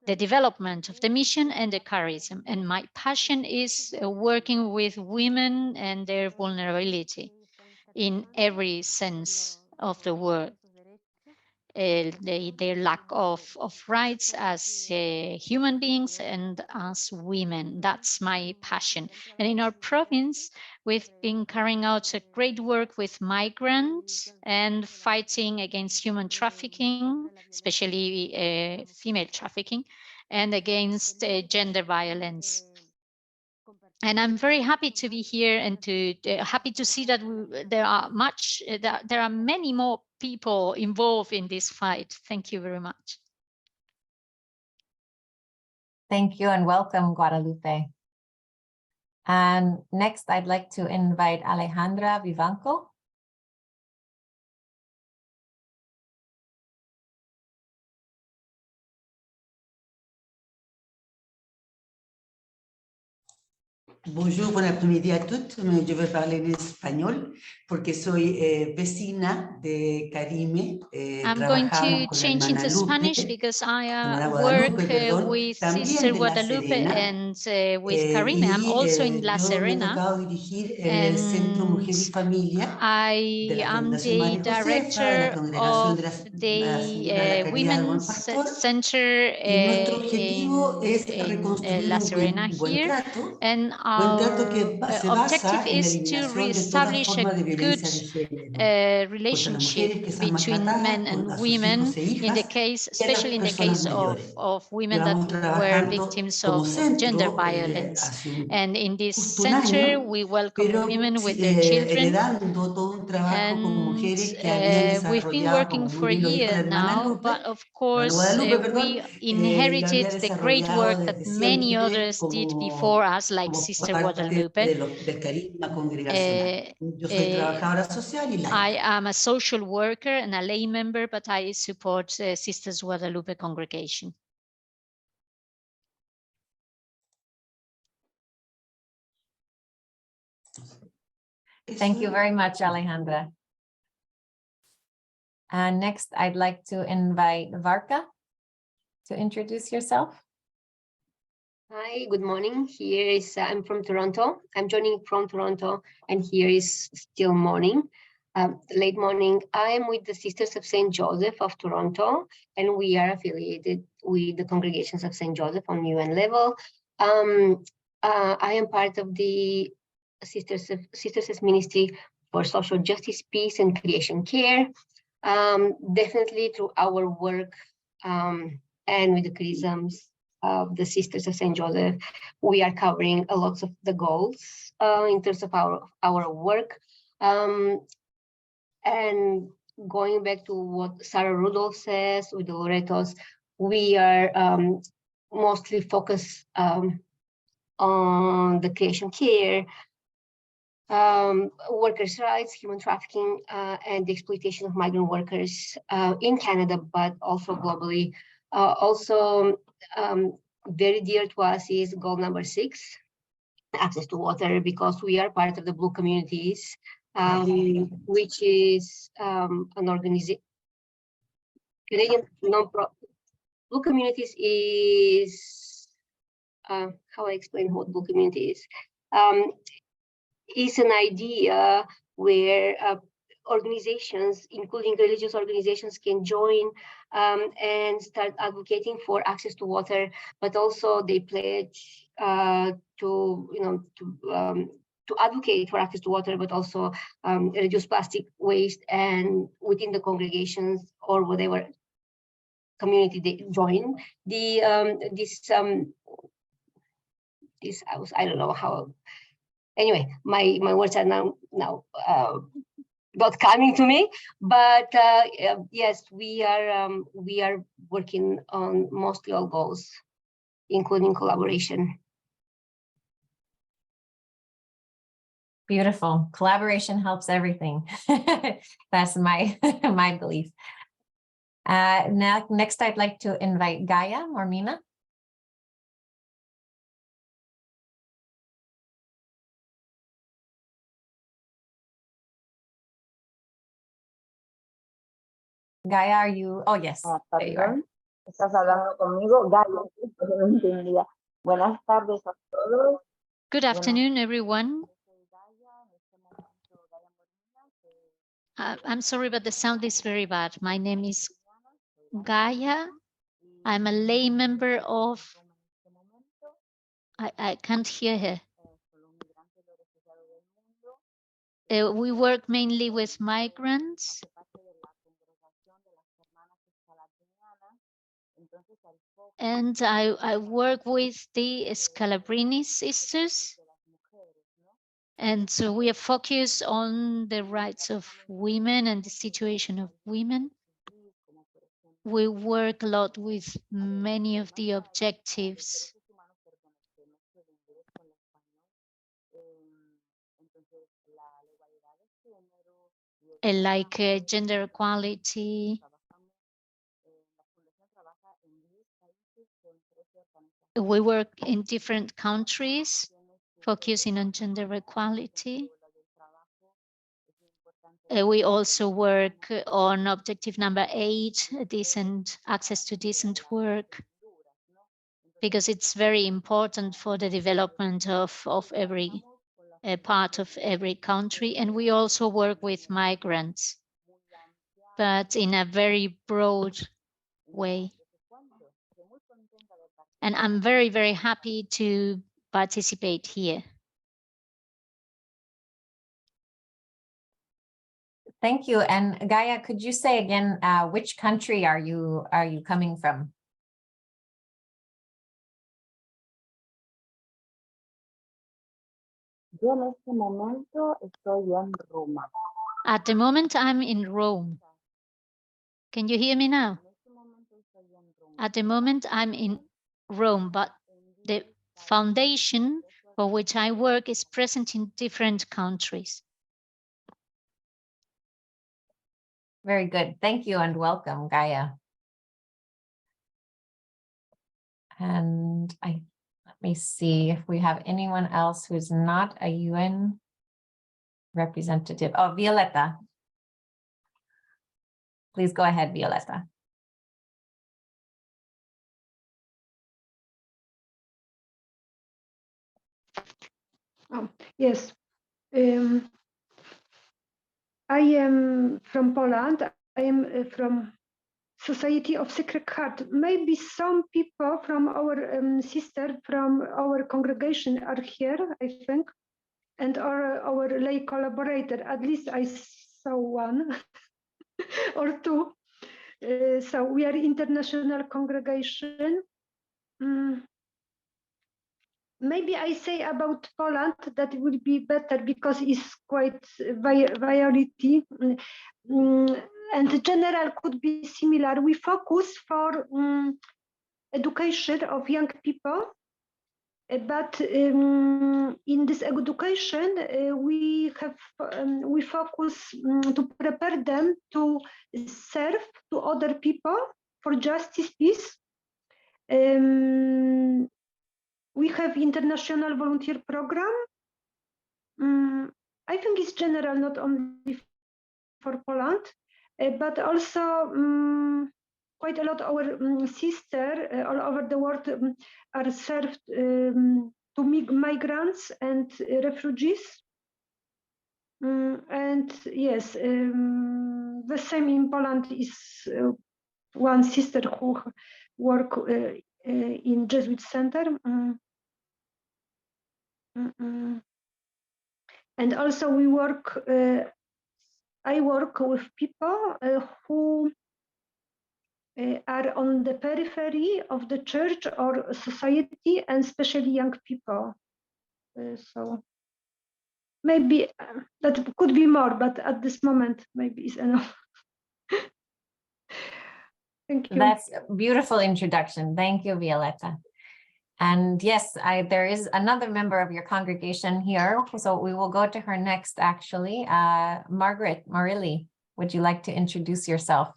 development of the mission and the charism. And my passion is working with women and their vulnerability in every sense of the word. Their lack of rights as human beings and as women. That's my passion. And in our province, we've been carrying out a great work with migrants and fighting against human trafficking, especially female trafficking, and against gender violence. And I'm very happy to be here and happy to see that there are many more people involved in this fight. Thank you very much. Thank you and welcome, Guadalupe. And next, I'd like to invite Alejandra Vivanco. Bonjour, bon après-midi à toutes. Je vais parler en español porque soy vecina de Karime. I'm going to change into Spanish because I work with Sister Guadalupe and with Karime. I'm also in La Serena. And I am the director of the Women's Center in La Serena here. And our objective is to reestablish a good relationship between men and women, in the case, especially in the case of women that were victims of gender violence. And in this center, we welcome women with their children. And we've been working for a year now, but of course, we inherited the great work that many others did before us, like Sister Guadalupe. trabajadora social y laica. I am a social worker and a lay member, but I support Sisters Guadalupe congregation. Thank you very much, Alejandra. Next, I'd like to invite Varka to introduce yourself. Hi, good morning. Here is, I'm from Toronto. I'm joining from Toronto, and here is still morning, late morning. I am with the Sisters of St. Joseph of Toronto, and we are affiliated with the congregations of St. Joseph on UN level. I am part of the Sisters' Ministry for Social Justice, Peace, and Creation Care. Definitely through our work and with the charisms of the Sisters of St. Joseph, we are covering a lot of the goals in terms of our work. And going back to what Sarah Rudolph says with the Loretos, we are mostly focused on the creation care, workers' rights, human trafficking, and the exploitation of migrant workers in Canada, but also globally. Very dear to us is goal number 6, access to water, because we are part of the Blue Communities, which is an organization, Canadian non-profit. Blue Communities is, how I explain what Blue Communities is an idea where organizations, including religious organizations, can join and start advocating for access to water, but also they pledge to advocate for access to water, but also reduce plastic waste, and within the congregations or whatever community they join, I don't know how. Anyway, my words are now not coming to me, but yes, we are working on mostly all goals, including collaboration. Beautiful. Collaboration helps everything. That's my my belief. Next, I'd like to invite Gaia Mormina. Gaia, are you? Oh, yes. There you are. Estás hablando conmigo, Gaia, no entendía. Buenas tardes a todos. Good afternoon, everyone. I'm sorry, but the sound is very bad. My name is Gaia. I'm a lay member of, I can't hear her. We work mainly with migrants. And I work with the Scalabrini sisters. And so we are focused on the rights of women and the situation of women. We work a lot with many of the objectives. Like gender equality. We work in different countries, focusing on gender equality. We also work on objective number 8, decent access to decent work, because it's very important for the development of every part of every country. And we also work with migrants, but in a very broad way. And I'm very, very happy to participate here. Thank you. And Gaia, could you say again, which country are you coming from? Yo en este momento estoy en Roma. At the moment, I'm in Rome. Can you hear me now? At the moment, I'm in Rome, but the foundation for which I work is present in different countries. Very good. Thank you and welcome, Gaia. And let me see if we have anyone else who's not a UN representative. Oh, Violeta. Please go ahead, Violeta. Oh, yes. I am from Poland. I am from Society of Sacred Heart. Maybe some people from our sister from our congregation are here, I think, and our lay collaborator. At least I saw one or two. So we are international congregation. Maybe I say about Poland that it would be better because it's quite variety. And general could be similar. We focus for education of young people, but in this education we focus to prepare them to serve to other people for justice, peace. We have international volunteer program. I think it's general, not only for Poland, but also quite a lot of our sisters all over the world are served to migrants and refugees. And yes, the same in Poland is one sister who work in Jesuit Center. And also we work, I work with people who are on the periphery of the church or society, and especially young people. So maybe that could be more, but at this moment, maybe it's enough. Thank you. That's a beautiful introduction. Thank you, Violeta. And yes, there is another member of your congregation here, so we will go to her next, actually. Margaret Marilli, would you like to introduce yourself?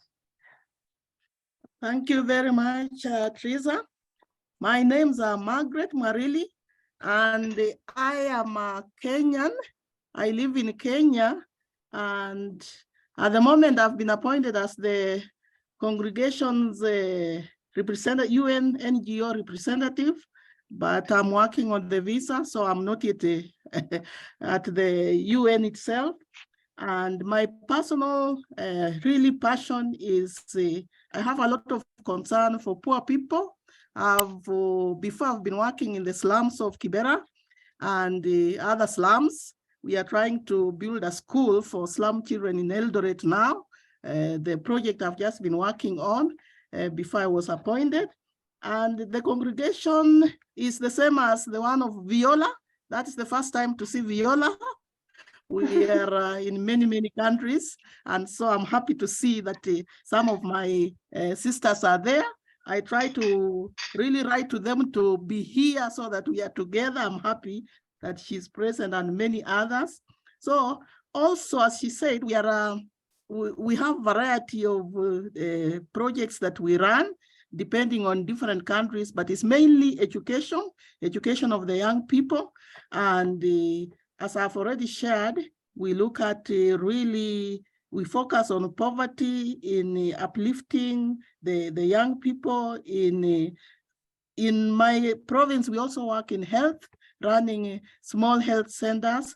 Thank you very much, Teresa. My name's Margaret Marilli, and I am a Kenyan. I live in Kenya, and at the moment I've been appointed as the congregation's UN NGO representative, but I'm working on the visa, so I'm not yet at the UN itself. And my personal really passion is I have a lot of concern for poor people. Before I've been working in the slums of Kibera and the other slums. We are trying to build a school for slum children in Eldoret now. The project I've just been working on before I was appointed. And the congregation is the same as the one of Viola. That is the first time to see Viola. We are in many, many countries. And so I'm happy to see that some of my sisters are there. I try to really write to them to be here so that we are together. I'm happy that she's present and many others. So also, as she said, we have variety of projects that we run depending on different countries, but it's mainly education of the young people. And as I've already shared, we look at we focus on poverty in uplifting the young people. In my province, we also work in health, running small health centers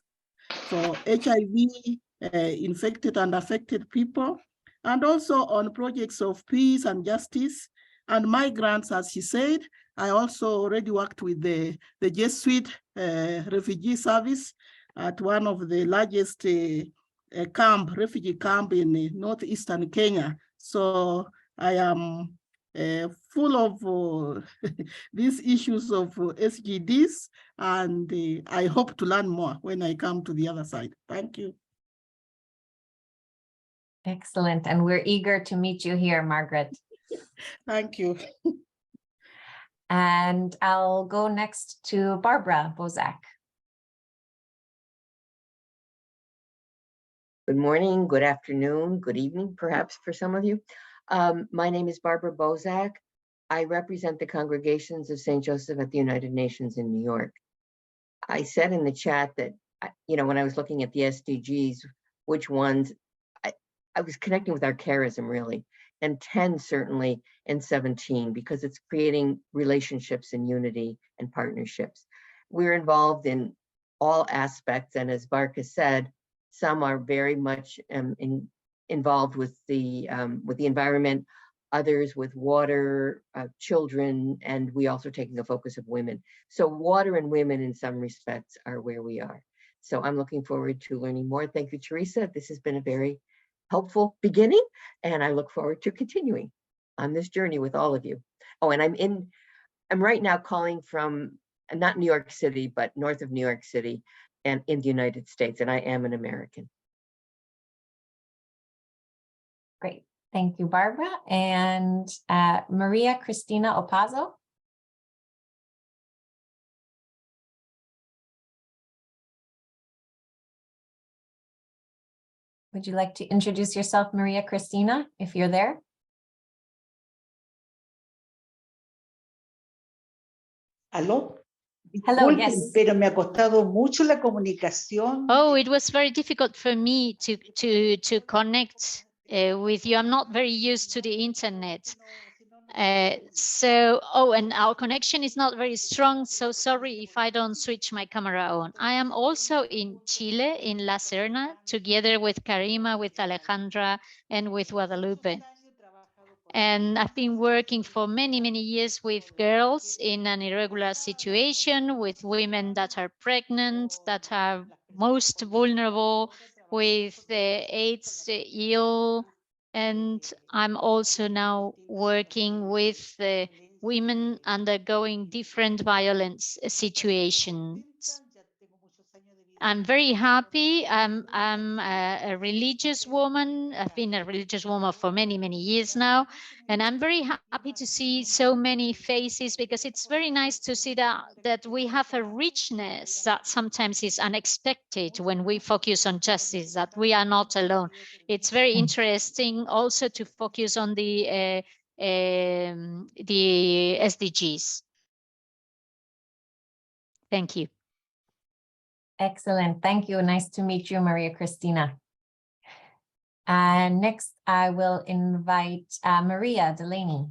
for HIV infected and affected people, and also on projects of peace and justice and migrants, as she said. I also already worked with the Jesuit refugee service at one of the largest refugee camp in northeastern Kenya. So I am full of these issues of SDGs, and I hope to learn more when I come to the other side. Thank you. Excellent. And we're eager to meet you here, Margaret. Thank you. And I'll go next to Barbara Bozak. Good morning, good afternoon, good evening, perhaps for some of you. My name is Barbara Bozak. I represent the congregations of St. Joseph at the United Nations in New York. I said in the chat that, when I was looking at the SDGs, which ones, I was connecting with our charism really, and 10 certainly, and 17, because it's creating relationships and unity and partnerships. We're involved in all aspects, and as Barca said, some are very much involved with the environment, others with water, children, and we also taking a focus of women. So water and women in some respects are where we are. So I'm looking forward to learning more. Thank you, Teresa. This has been a very helpful beginning, and I look forward to continuing on this journey with all of you. Oh, and I'm right now calling from not New York City, but north of New York City and in the United States, and I am an American. Great. Thank you, Barbara. And Maria Cristina Opazo. Would you like to introduce yourself, Maria Cristina, if you're there? ¿Aló? Hello, Disculpen, yes. pero me ha costado mucho la comunicación. Oh, it was very difficult for me to connect with you. I'm not very used to the internet. And our connection is not very strong, so sorry if I don't switch my camera on. I am also in Chile, in La Serena, together with Karima, with Alejandra, and with Guadalupe. And I've been working for many, many years with girls in an irregular situation, with women that are pregnant, that are most vulnerable, with AIDS ill. And I'm also now working with women undergoing different violence situations. I'm very happy. I'm a religious woman. I've been a religious woman for many, many years now. And I'm very happy to see so many faces, because it's very nice to see that we have a richness that sometimes is unexpected when we focus on justice, that we are not alone. It's very interesting also to focus on the SDGs. Thank you. Excellent. Thank you. Nice to meet you, Maria Cristina. Next, I will invite Maria Delaney.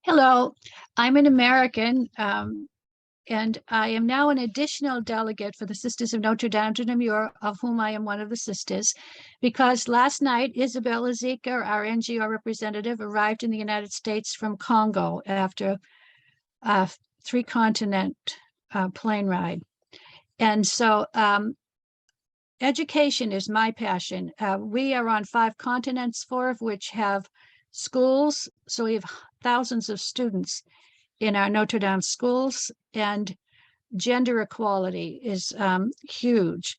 Hello, I'm an American, and I am now an additional delegate for the Sisters of Notre Dame de Namur, of whom I am one of the sisters, because last night, Isabel Ezekiel, our NGO representative, arrived in the United States from Congo after a 3-continent plane ride. And so education is my passion. We are on 5 continents, 4 of which have schools. So we have thousands of students in our Notre Dame schools, and gender equality is huge.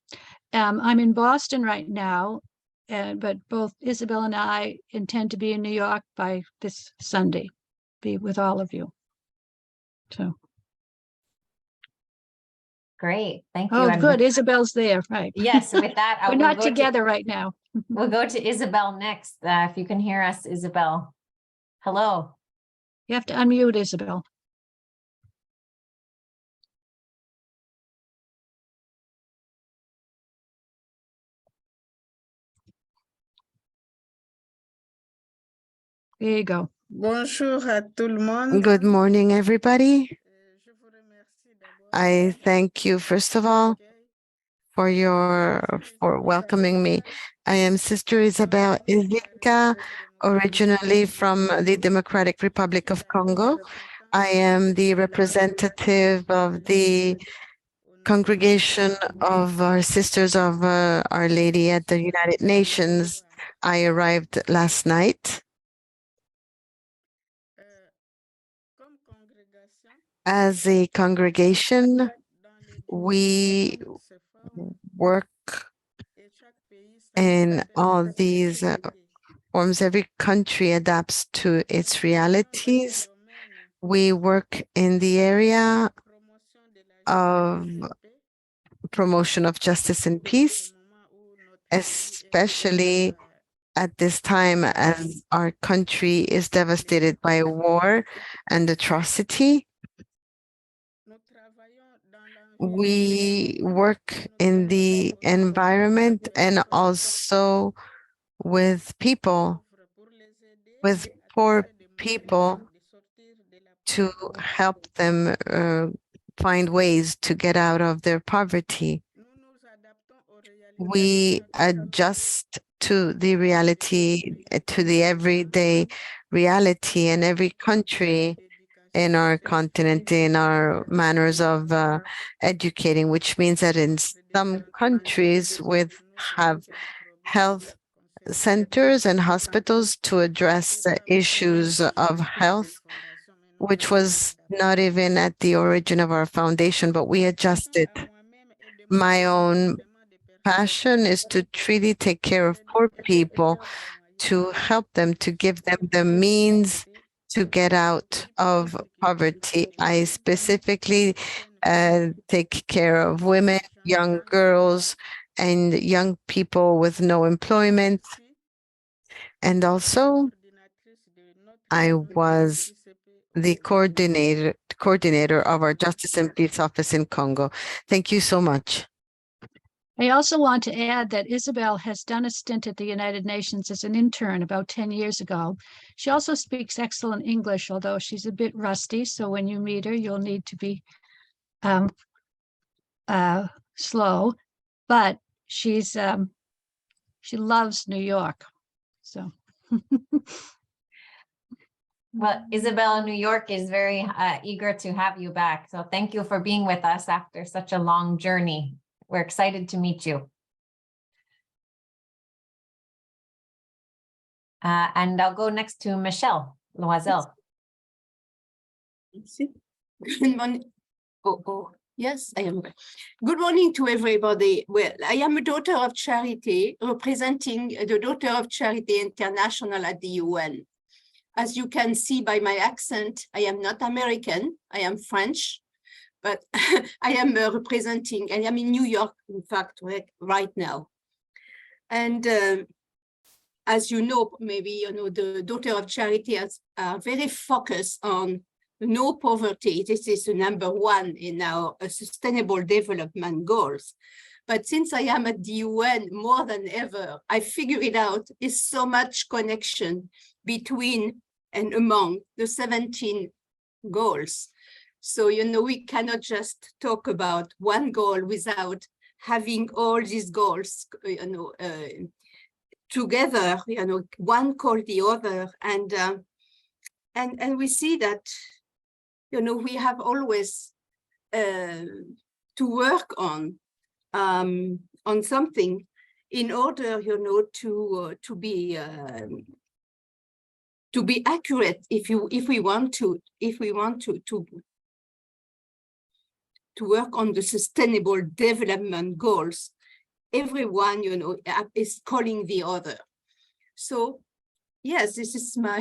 I'm in Boston right now, but both Isabel and I intend to be in New York by this Sunday, be with all of you. So. Great, thank you. Oh, good, Isabel's there, right. Yes, with that, we're not together right now. We'll go to Isabel next. If you can hear us, Isabel. Hello. You have to unmute, Isabel. There you go. Bonjour à tout le monde. Good morning, everybody. I thank you, first of all, for welcoming me. I am Sister Isabel Ezekiel, originally from the Democratic Republic of Congo. I am the representative of the Congregation of our Sisters of Our Lady at the United Nations. I arrived last night. As a congregation, we work in all these forms. Every country adapts to its realities. We work in the area of promotion of justice and peace. especially at this time as our country is devastated by war and atrocity. We work in the environment and also with people, with poor people, to help them find ways to get out of their poverty. We adjust to the reality, to the everyday reality in every country in our continent, in our manners of educating, which means that in some countries we have health centers and hospitals to address the issues of health, which was not even at the origin of our foundation, but we adjusted. My own passion is to truly take care of poor people, to help them, to give them the means to get out of poverty. I specifically take care of women, young girls, and young people with no employment. And also, I was the coordinator of our Justice and Peace Office in Congo. Thank you so much. I also want to add that Isabel has done a stint at the United Nations as an intern about 10 years ago. She also speaks excellent English, although she's a bit rusty. So when you meet her, you'll need to be slow. But she loves New York. So. Well, Isabel, New York is very eager to have you back. So thank you for being with us after such a long journey. We're excited to meet you. And I'll go next to Michelle Loisel. Good morning. Yes, I am. Good morning to everybody. Well, I am a daughter of charity, representing the Daughter of Charity International at the UN. As you can see by my accent, I am not American, I am French, but I am representing, I am in New York, in fact, right now. And as you know, maybe you know, the Daughter of Charity is very focused on no poverty. This is the #1 in our Sustainable Development Goals. But since I am at the UN more than ever, I figured it out, is so much connection between and among the 17 goals. So, you know, we cannot just talk about one goal without having all these goals, you know, together, you know, one call the other. And we see that, you know, we have always to work on something in order, you know, to be accurate. If we want to work on the Sustainable Development Goals, everyone, you know, is calling the other. So yes, this is my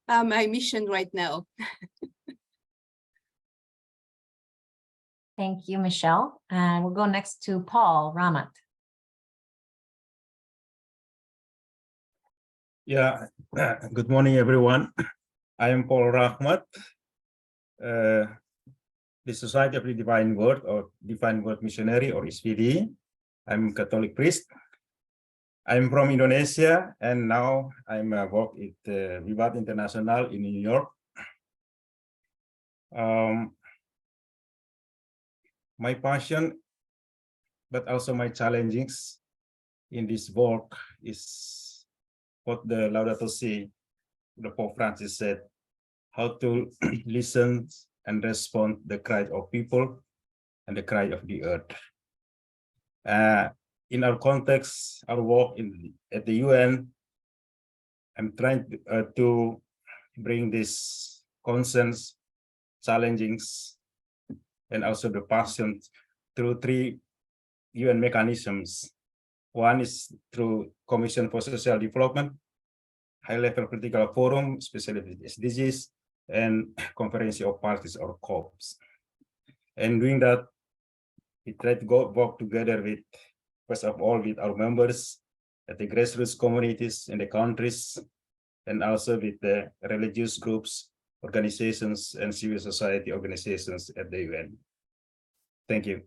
my mission right now. Thank you, Michelle. And we'll go next to Paul Ramat. Yeah, good morning, everyone. I am Paul Rahmat, the Society of the Divine Word or Divine Word Missionary or SVD. I'm a Catholic priest. I'm from Indonesia, and now I'm work at Vivat International in New York. My passion, but also my challenges in this work is what the Laudato Si, the Pope Francis said, how to listen and respond the cry of people and the cry of the earth. In our context, our work at the UN, I'm trying to bring this concerns, challenges, and also the passion through 3 UN mechanisms. One is through Commission for Social Development, high-level political forum, especially the SDGs, and Conference of Parties or COPs. And doing that, we try to work together with first of all with our members at the grassroots communities in the countries, and also with the religious groups, organizations, and civil society organizations at the UN. Thank you.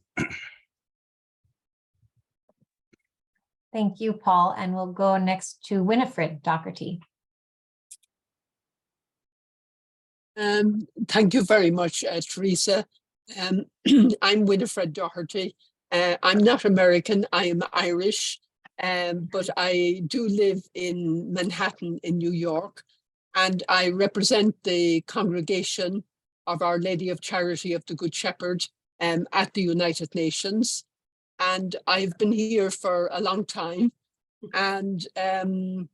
Thank you, Paul. And we'll go next to Winifred Doherty. Thank you very much, Teresa. I'm Winifred Doherty. I'm not American, I am Irish, but I do live in Manhattan in New York, and I represent the congregation of Our Lady of Charity of the Good Shepherd at the United Nations. And I've been here for a long time. And the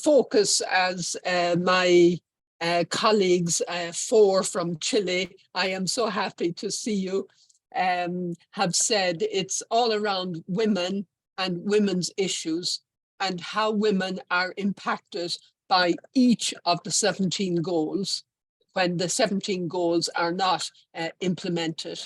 focus, as my colleagues, 4 from Chile, I am so happy to see you, have said, it's all around women and women's issues and how women are impacted by each of the 17 goals when the 17 goals are not implemented.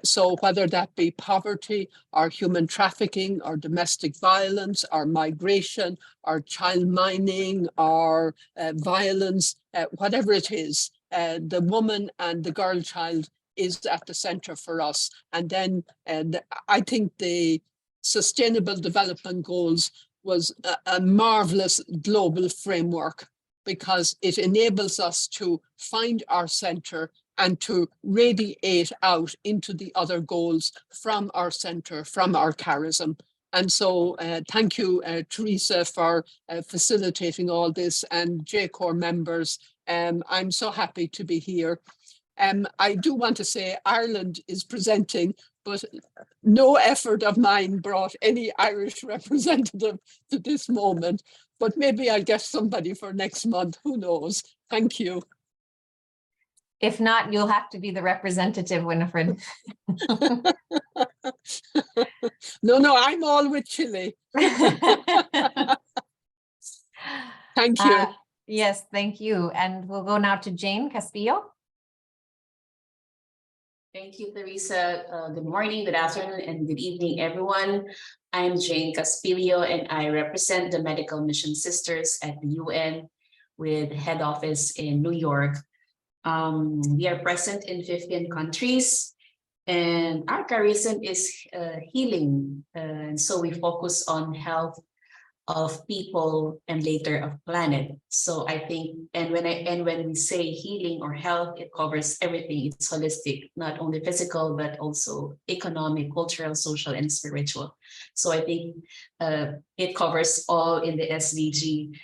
So whether that be poverty or human trafficking or domestic violence or migration or child mining or violence, whatever it is, the woman and the girl child is at the center for us. And then I think the Sustainable Development Goals was a marvelous global framework because it enables us to find our center and to radiate out into the other goals from our center, from our charism. And so thank you, Teresa, for facilitating all this, and JCoR members. I'm so happy to be here. I do want to say Ireland is presenting, but no effort of mine brought any Irish representative to this moment, but maybe I'll get somebody for next month, who knows? Thank you. If not, you'll have to be the representative, Winifred. No, I'm all with Chile. Thank you. Yes, thank you. And we'll go now to Jane Castillo. Thank you, Teresa. Good morning, good afternoon, and good evening, everyone. I'm Jane Castillo, and I represent the Medical Mission Sisters at the UN with head office in New York. We are present in 15 countries, and our charism is healing. And so we focus on health of people and later of planet. So I think, and when we say healing or health, it covers everything. It's holistic, not only physical, but also economic, cultural, social, and spiritual. So I think it covers all in the SDG.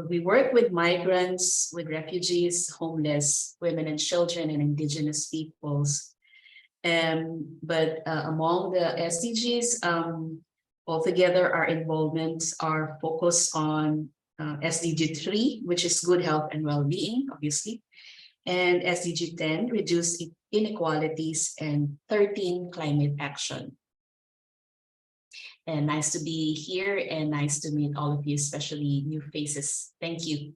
We work with migrants, with refugees, homeless, women and children, and indigenous peoples. But among the SDGs, altogether, our involvements are focused on SDG 3, which is good health and well-being, obviously, and SDG 10, reduce inequalities, and 13, climate action. And nice to be here and nice to meet all of you, especially new faces. Thank you.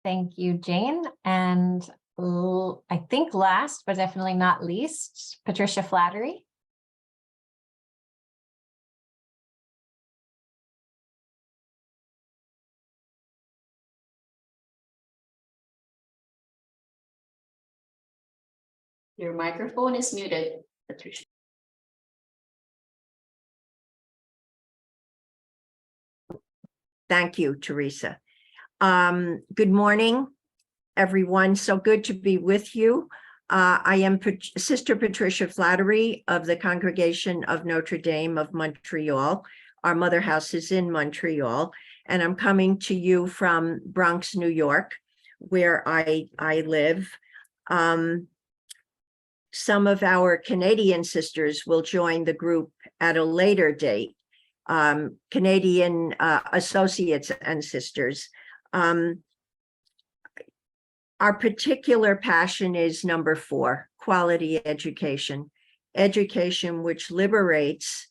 Thank you, Jane. And I think last, but definitely not least, Patricia Flattery. Your microphone is muted, Patricia. Thank you, Teresa. Good morning, everyone. So good to be with you. I am Sister Patricia Flattery of the Congregation of Notre Dame of Montreal. Our mother house is in Montreal, and I'm coming to you from Bronx, New York, where I live. Some of our Canadian sisters will join the group at a later date. Canadian associates and sisters. Our particular passion is number 4, quality education. Education which liberates,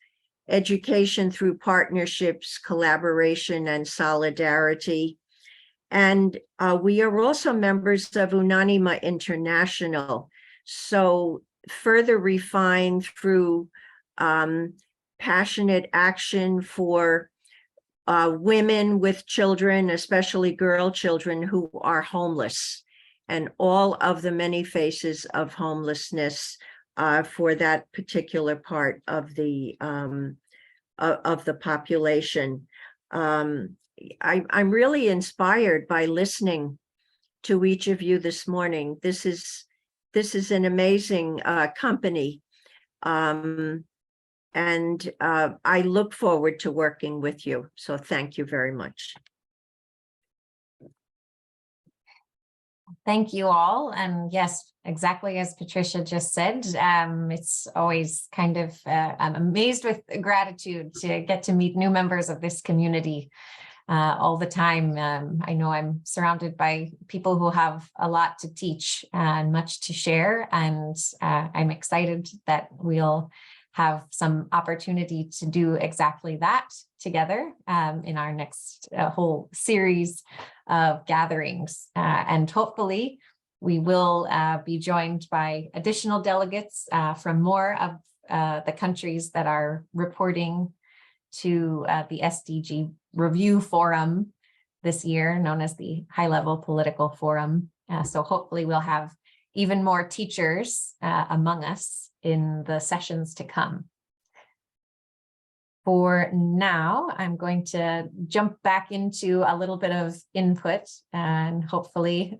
education through partnerships, collaboration, and solidarity. And we are also members of Unanima International. So further refined through passionate action for women with children, especially girl children who are homeless, and all of the many faces of homelessness for that particular part of the population. I'm really inspired by listening to each of you this morning. This is an amazing company. And I look forward to working with you. So thank you very much. Thank you all. And yes, exactly as Patricia just said, it's always kind of, I'm amazed with gratitude to get to meet new members of this community all the time. I know I'm surrounded by people who have a lot to teach and much to share. And I'm excited that we'll have some opportunity to do exactly that together in our next whole series of gatherings. And hopefully we will be joined by additional delegates from more of the countries that are reporting to the SDG Review Forum this year, known as the High Level Political Forum. So hopefully we'll have even more teachers among us in the sessions to come. For now, I'm going to jump back into a little bit of input, and hopefully,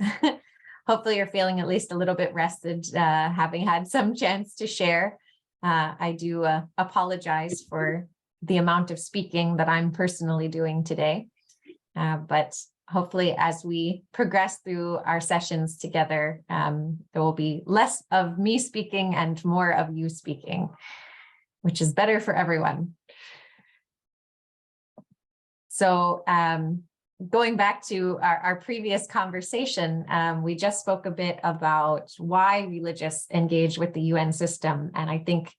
hopefully you're feeling at least a little bit rested, having had some chance to share. I do apologize for the amount of speaking that I'm personally doing today, but hopefully as we progress through our sessions together, there will be less of me speaking and more of you speaking, which is better for everyone. So going back to our previous conversation, we just spoke a bit about why religious engage with the UN system. And I think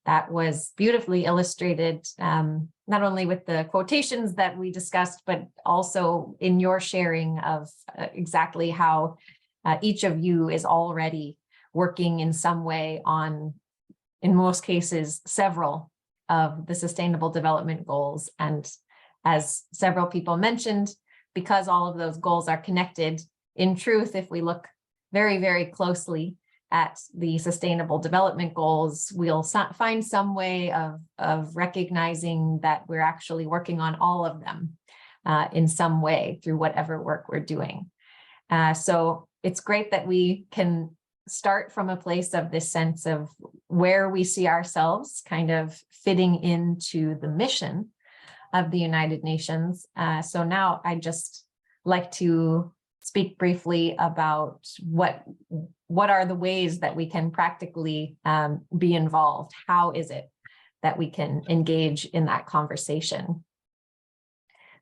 that was beautifully illustrated, not only with the quotations that we discussed, but also in your sharing of exactly how each of you is already working in some way on, in most cases, several of the Sustainable Development Goals. And as several people mentioned, because all of those goals are connected, in truth, if we look very, very closely at the Sustainable Development Goals, we'll find some way of recognizing that we're actually working on all of them in some way through whatever work we're doing. So it's great that we can start from a place of this sense of where we see ourselves kind of fitting into the mission of the United Nations. So now I'd just like to speak briefly about what are the ways that we can practically be involved. How is it that we can engage in that conversation?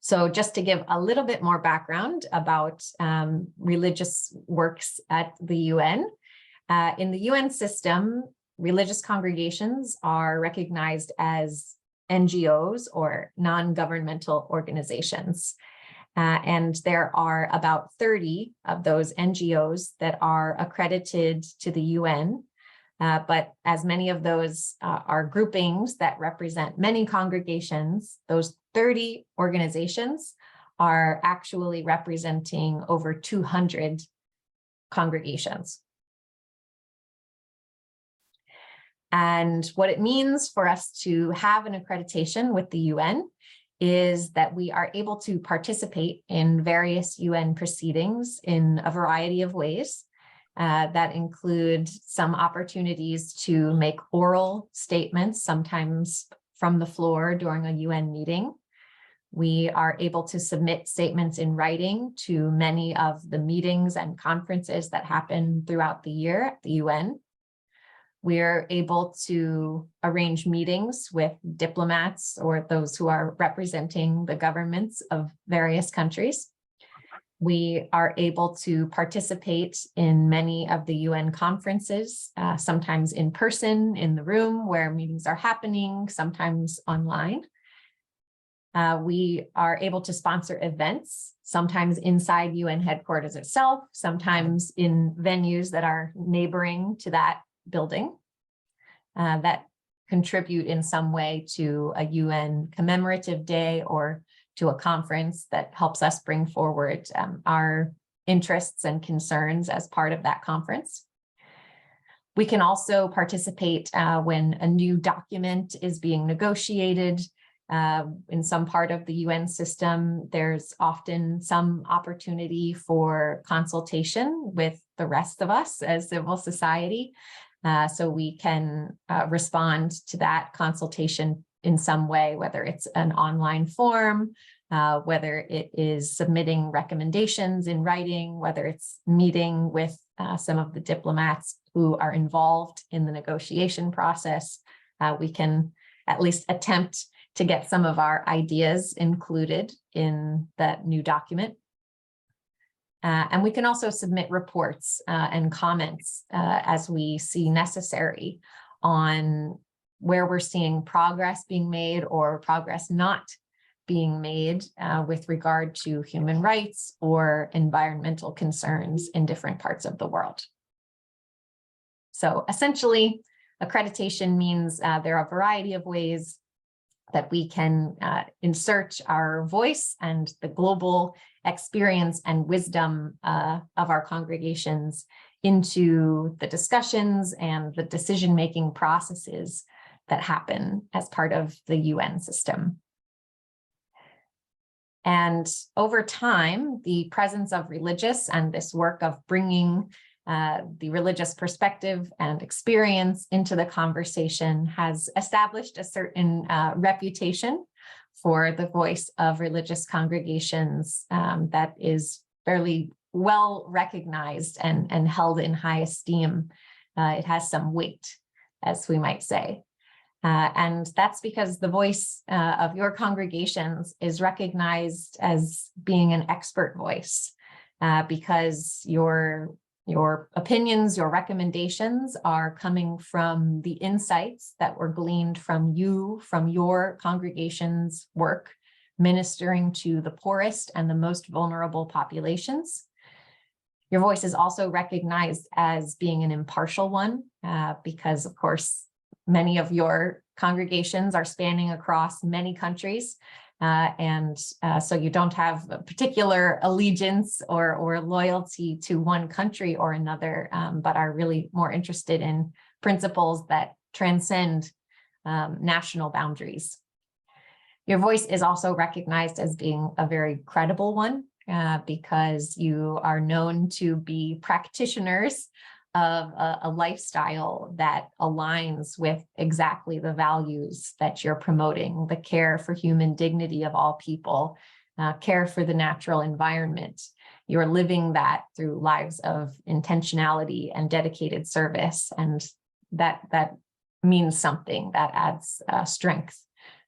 So just to give a little bit more background about religious works at the UN. In the UN system, religious congregations are recognized as NGOs, or non-governmental organizations. And there are about 30 of those NGOs that are accredited to the UN. But as many of those are groupings that represent many congregations, those 30 organizations are actually representing over 200 congregations. And what it means for us to have an accreditation with the UN is that we are able to participate in various UN proceedings in a variety of ways. That include some opportunities to make oral statements, sometimes from the floor during a UN meeting. We are able to submit statements in writing to many of the meetings and conferences that happen throughout the year at the UN. We're able to arrange meetings with diplomats or those who are representing the governments of various countries. We are able to participate in many of the UN conferences, sometimes in person in the room where meetings are happening, sometimes online. We are able to sponsor events, sometimes inside UN headquarters itself, sometimes in venues that are neighboring to that building. that contribute in some way to a UN commemorative day or to a conference that helps us bring forward our interests and concerns as part of that conference. We can also participate when a new document is being negotiated. In some part of the UN system, there's often some opportunity for consultation with the rest of us as civil society. So we can respond to that consultation in some way, whether it's an online form, whether it is submitting recommendations in writing, whether it's meeting with some of the diplomats who are involved in the negotiation process. We can at least attempt to get some of our ideas included in that new document. And we can also submit reports and comments as we see necessary on where we're seeing progress being made or progress not being made with regard to human rights or environmental concerns in different parts of the world. So essentially, accreditation means there are a variety of ways that we can insert our voice and the global experience and wisdom of our congregations into the discussions and the decision-making processes that happen as part of the UN system. And over time, the presence of religious and this work of bringing the religious perspective and experience into the conversation has established a certain reputation for the voice of religious congregations that is fairly well recognized and held in high esteem. It has some weight, as we might say. And that's because the voice of your congregations is recognized as being an expert voice, because your opinions, your recommendations are coming from the insights that were gleaned from you, from your congregation's work, ministering to the poorest and the most vulnerable populations. Your voice is also recognized as being an impartial one, because of course, many of your congregations are spanning across many countries. So you don't have a particular allegiance or loyalty to one country or another, but are really more interested in principles that transcend national boundaries. Your voice is also recognized as being a very credible one, because you are known to be practitioners of a lifestyle that aligns with exactly the values that you're promoting: the care for human dignity of all people, care for the natural environment. You're living that through lives of intentionality and dedicated service, and that means something. That adds strength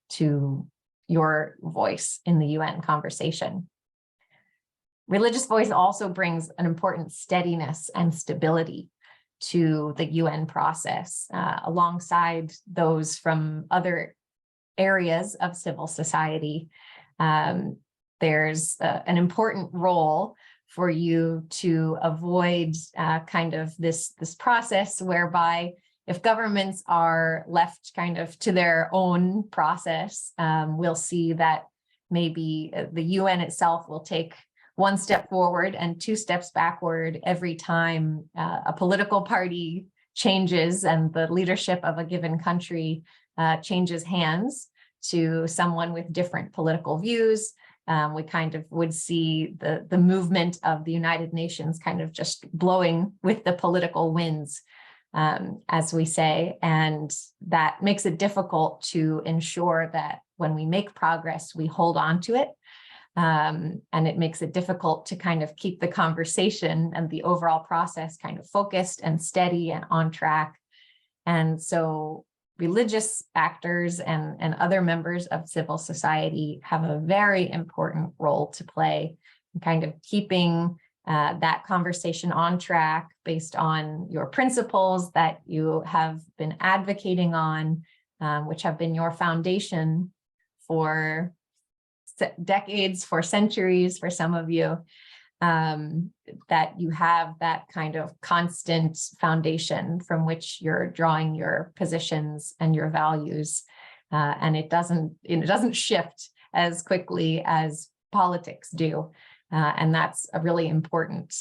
to your voice in the UN conversation. Religious voice also brings an important steadiness and stability to the UN process, alongside those from other areas of civil society. There's an important role for you to avoid kind of this process whereby if governments are left kind of to their own process, we'll see that maybe the UN itself will take one step forward and two steps backward every time a political party changes and the leadership of a given country changes hands to someone with different political views. We kind of would see the movement of the United Nations kind of just blowing with the political winds, as we say, and that makes it difficult to ensure that when we make progress, we hold on to it. And it makes it difficult to kind of keep the conversation and the overall process kind of focused and steady and on track. And so religious actors and other members of civil society have a very important role to play in kind of keeping that conversation on track based on your principles that you have been advocating on, which have been your foundation for decades, for centuries, for some of you. that you have that kind of constant foundation from which you're drawing your positions and your values, and it doesn't shift as quickly as politics do, and that's a really important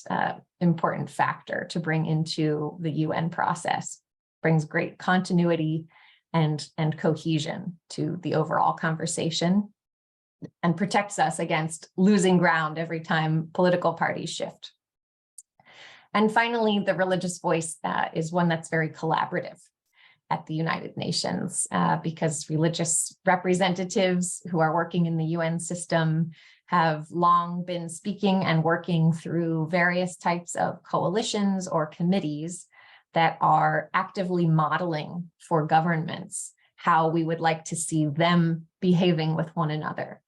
factor to bring into the UN process. Brings great continuity and cohesion to the overall conversation, and protects us against losing ground every time political parties shift. And finally, the religious voice is one that's very collaborative at the United Nations, because religious representatives who are working in the UN system have long been speaking and working through various types of coalitions or committees that are actively modeling for governments how we would like to see them behaving with one another,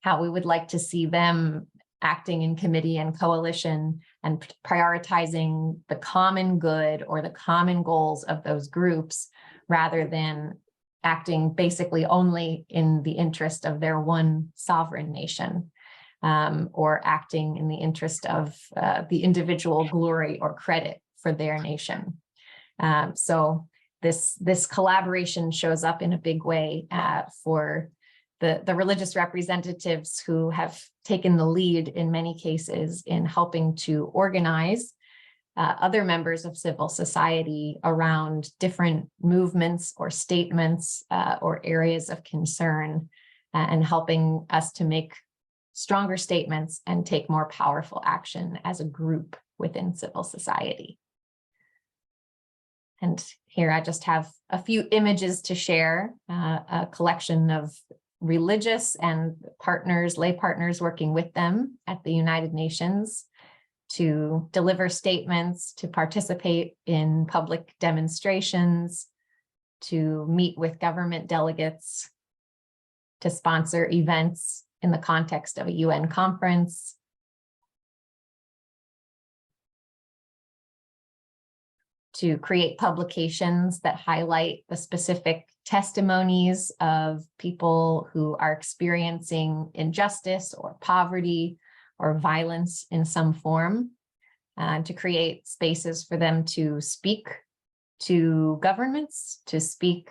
how we would like to see them acting in committee and coalition and prioritizing the common good or the common goals of those groups, rather than acting basically only in the interest of their one sovereign nation, or acting in the interest of the individual glory or credit for their nation. So this collaboration shows up in a big way for the religious representatives who have taken the lead in many cases in helping to organize other members of civil society around different movements or statements or areas of concern, and helping us to make stronger statements and take more powerful action as a group within civil society. And here I just have a few images to share, a collection of religious and partners, lay partners working with them at the United Nations to deliver statements, to participate in public demonstrations, to meet with government delegates, to sponsor events in the context of a UN conference, to create publications that highlight the specific testimonies of people who are experiencing injustice or poverty or violence in some form, to create spaces for them to speak to governments, to speak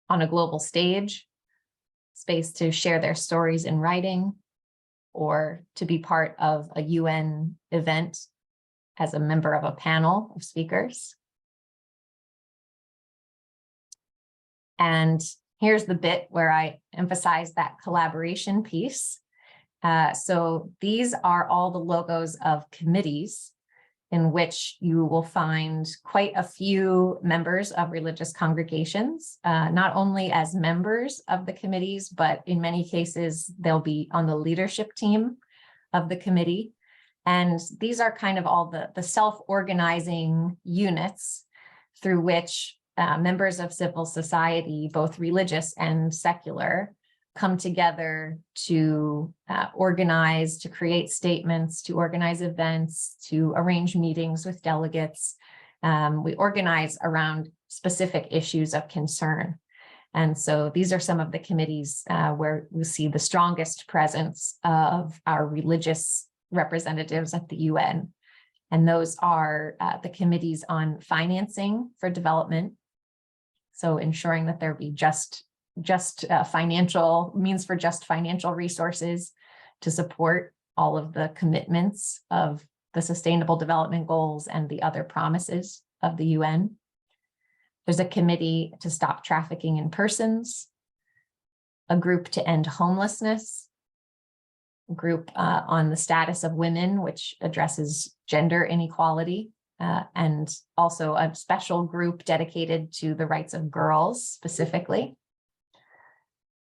on a global stage, space to share their stories in writing, or to be part of a UN event as a member of a panel of speakers. And here's the bit where I emphasize that collaboration piece. So these are all the logos of committees in which you will find quite a few members of religious congregations, not only as members of the committees, but in many cases, they'll be on the leadership team of the committee. And these are kind of all the self-organizing units through which members of civil society, both religious and secular, come together to organize, to create statements, to organize events, to arrange meetings with delegates. We organize around specific issues of concern. And so these are some of the committees where we see the strongest presence of our religious representatives at the UN. And those are the committees on financing for development. So ensuring that there be just financial means for just financial resources to support all of the commitments of the Sustainable Development Goals and the other promises of the UN. There's a committee to stop trafficking in persons, a group to end homelessness, a group on the status of women, which addresses gender inequality, and also a special group dedicated to the rights of girls specifically.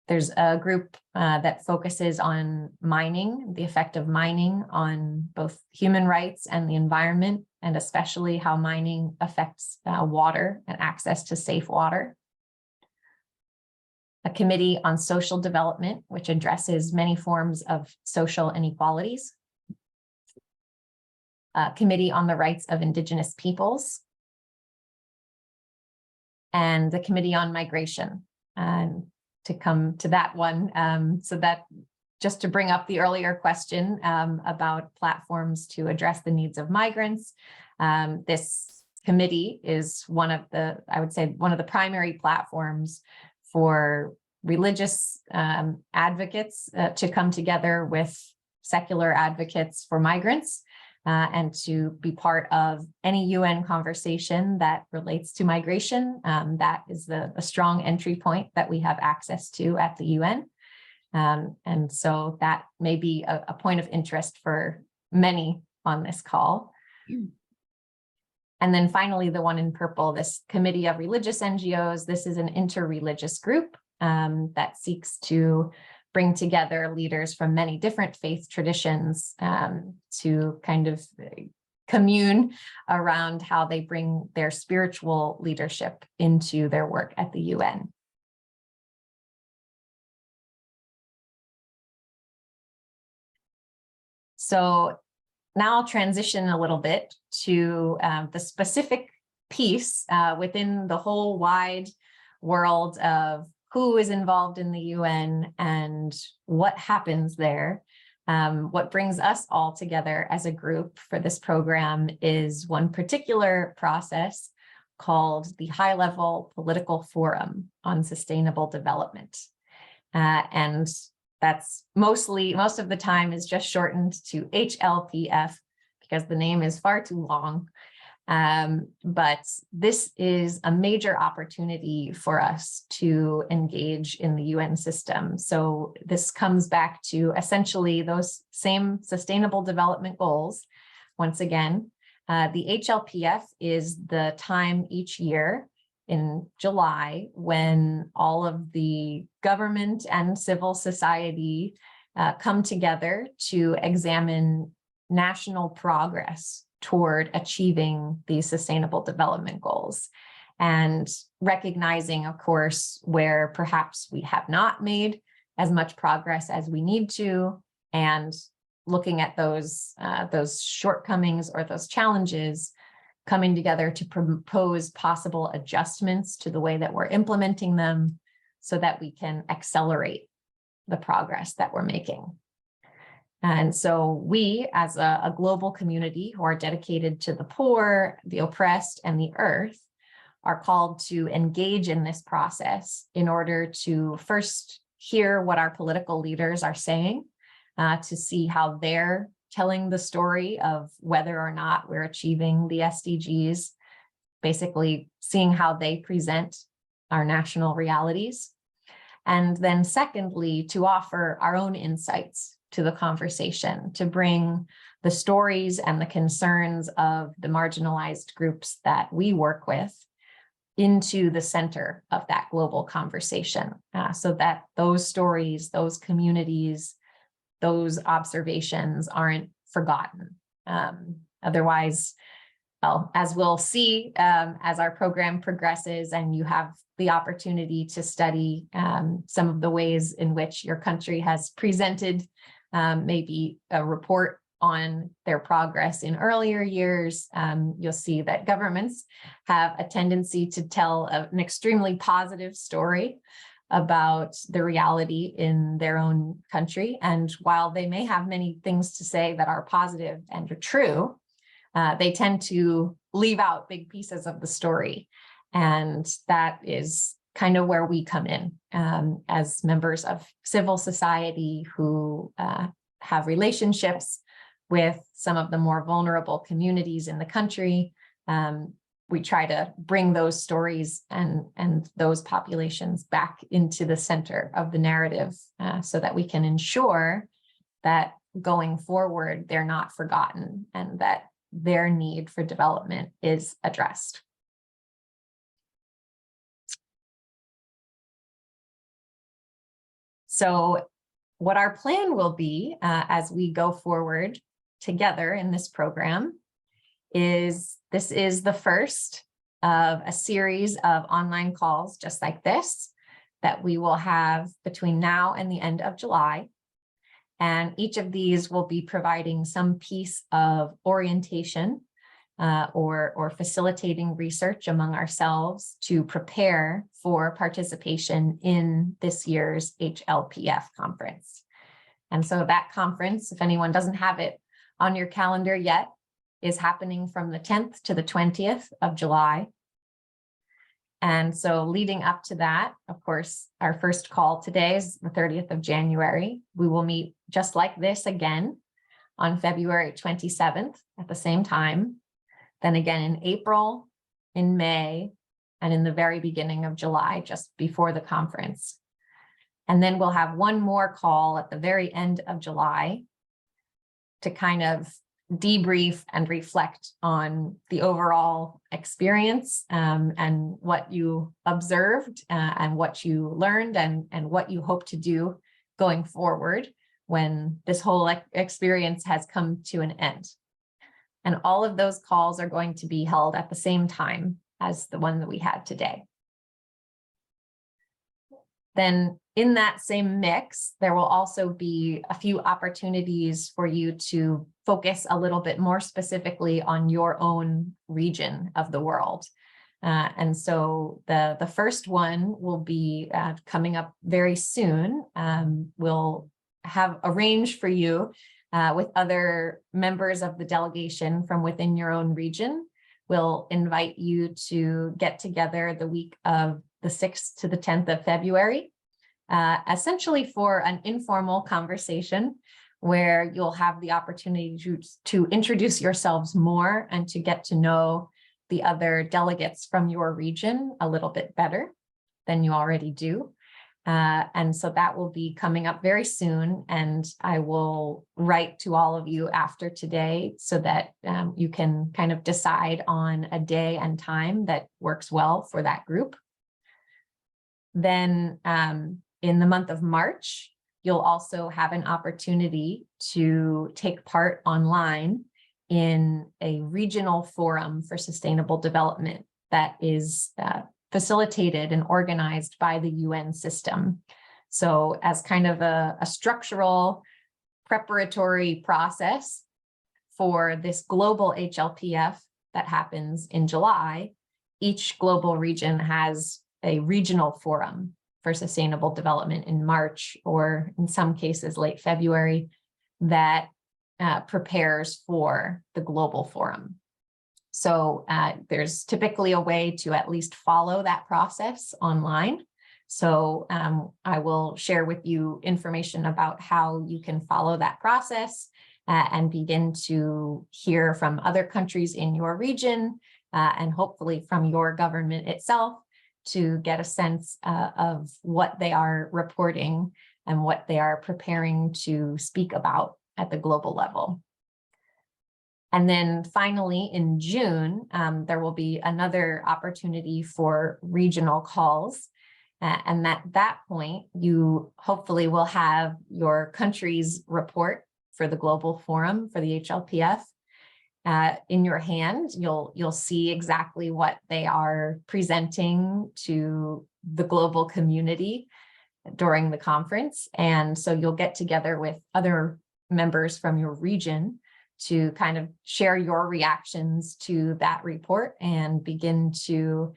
There's a group that focuses on mining, the effect of mining on both human rights and the environment, and especially how mining affects water and access to safe water. A committee on social development, which addresses many forms of social inequalities. A committee on the rights of Indigenous peoples. And the Committee on Migration. To come to that one, so that just to bring up the earlier question about platforms to address the needs of migrants, this committee is one of the, I would say, one of the primary platforms for religious advocates to come together with secular advocates for migrants and to be part of any UN conversation that relates to migration. That is a strong entry point that we have access to at the UN. And so that may be a point of interest for many on this call. And then finally, the one in purple, this Committee of Religious NGOs, this is an interreligious group that seeks to bring together leaders from many different faith traditions to kind of commune around how they bring their spiritual leadership into their work at the UN. So now I'll transition a little bit to the specific piece within the whole wide world of who is involved in the UN and what happens there. What brings us all together as a group for this program is one particular process called the High-Level Political Forum on Sustainable Development. And that's most of the time is just shortened to HLPF because the name is far too long. But this is a major opportunity for us to engage in the UN system. So this comes back to essentially those same sustainable development goals. Once again, the HLPF is the time each year in July when all of the government and civil society come together to examine national progress toward achieving these sustainable development goals and recognizing, of course, where perhaps we have not made as much progress as we need to, and looking at those shortcomings or those challenges, coming together to propose possible adjustments to the way that we're implementing them so that we can accelerate the progress that we're making. And so we, as a global community who are dedicated to the poor, the oppressed, and the earth, are called to engage in this process in order to first hear what our political leaders are saying, to see how they're telling the story of whether or not we're achieving the SDGs, basically seeing how they present our national realities. And then secondly, to offer our own insights to the conversation, to bring the stories and the concerns of the marginalized groups that we work with into the center of that global conversation, so that those stories, those communities, those observations aren't forgotten. Otherwise, well, as we'll see as our program progresses and you have the opportunity to study some of the ways in which your country has presented maybe a report on their progress in earlier years, you'll see that governments have a tendency to tell an extremely positive story about the reality in their own country. And while they may have many things to say that are positive and are true, they tend to leave out big pieces of the story. And that is kind of where we come in as members of civil society who have relationships with some of the more vulnerable communities in the country. We try to bring those stories and those populations back into the center of the narrative so that we can ensure that going forward, they're not forgotten and that their need for development is addressed. So what our plan will be as we go forward together in this program is this is the first of a series of online calls just like this that we will have between now and the end of July. And each of these will be providing some piece of orientation or facilitating research among ourselves to prepare for participation in this year's HLPF conference. And so that conference, if anyone doesn't have it on your calendar yet, is happening from the 10th to the 20th of July. And so leading up to that, of course, our first call today is the 30th of January. We will meet just like this again on February 27th at the same time. Then again in April, in May, and in the very beginning of July, just before the conference. And then we'll have one more call at the very end of July to kind of debrief and reflect on the overall experience and what you observed and what you learned and what you hope to do going forward when this whole experience has come to an end. And all of those calls are going to be held at the same time as the one that we had today. Then in that same mix, there will also be a few opportunities for you to focus a little bit more specifically on your own region of the world. And so the first one will be coming up very soon. We'll have arranged for you with other members of the delegation from within your own region. We'll invite you to get together the week of the 6th to the 10th of February, essentially for an informal conversation where you'll have the opportunity to introduce yourselves more and to get to know the other delegates from your region a little bit better than you already do. And so that will be coming up very soon, and I will write to all of you after today so that you can kind of decide on a day and time that works well for that group. Then in the month of March, you'll also have an opportunity to take part online in a regional forum for sustainable development that is facilitated and organized by the UN system. So as kind of a structural preparatory process for this global HLPF that happens in July, each global region has a regional forum for sustainable development in March, or in some cases late February, that prepares for the global forum. So there's typically a way to at least follow that process online. So I will share with you information about how you can follow that process and begin to hear from other countries in your region and hopefully from your government itself to get a sense of what they are reporting and what they are preparing to speak about at the global level. And then finally, in June, there will be another opportunity for regional calls. And at that point, you hopefully will have your country's report for the global forum for the HLPF in your hand. You'll see exactly what they are presenting to the global community during the conference. And so you'll get together with other members from your region to kind of share your reactions to that report and begin to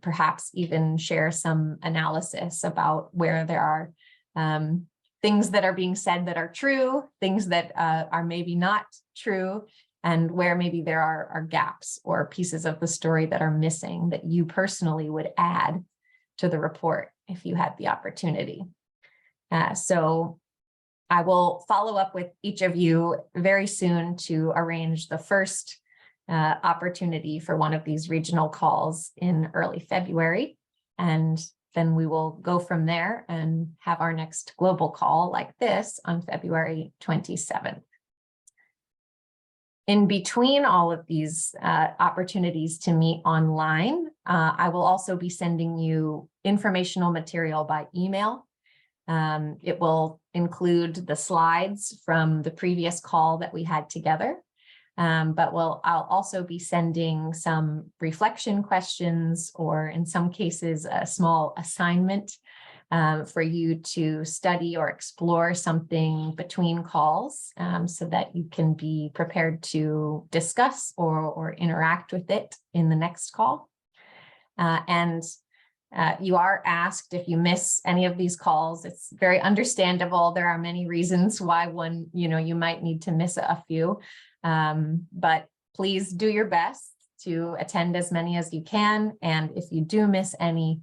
perhaps even share some analysis about where there are things that are being said that are true, things that are maybe not true, and where maybe there are gaps or pieces of the story that are missing that you personally would add to the report if you had the opportunity. So I will follow up with each of you very soon to arrange the first opportunity for one of these regional calls in early February. And then we will go from there and have our next global call like this on February 27th. In between all of these opportunities to meet online, I will also be sending you informational material by email. It will include the slides from the previous call that we had together, but I'll also be sending some reflection questions, or in some cases, a small assignment for you to study or explore something between calls so that you can be prepared to discuss or interact with it in the next call. And you are asked if you miss any of these calls. It's very understandable. There are many reasons why you might need to miss a few, but please do your best to attend as many as you can. And if you do miss any,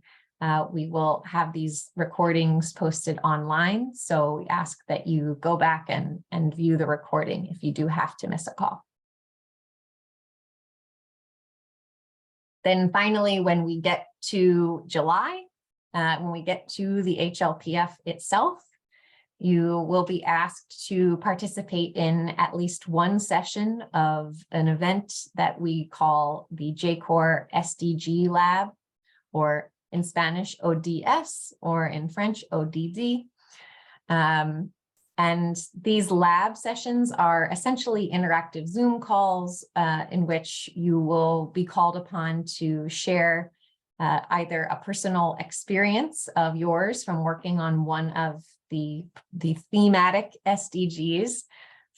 we will have these recordings posted online. So we ask that you go back and view the recording if you do have to miss a call. Then finally, when we get to July, when we get to the HLPF itself, you will be asked to participate in at least one session of an event that we call the JCoR SDG Lab, or in Spanish, ODS, or in French, ODD. And these lab sessions are essentially interactive Zoom calls in which you will be called upon to share either a personal experience of yours from working on one of the thematic SDGs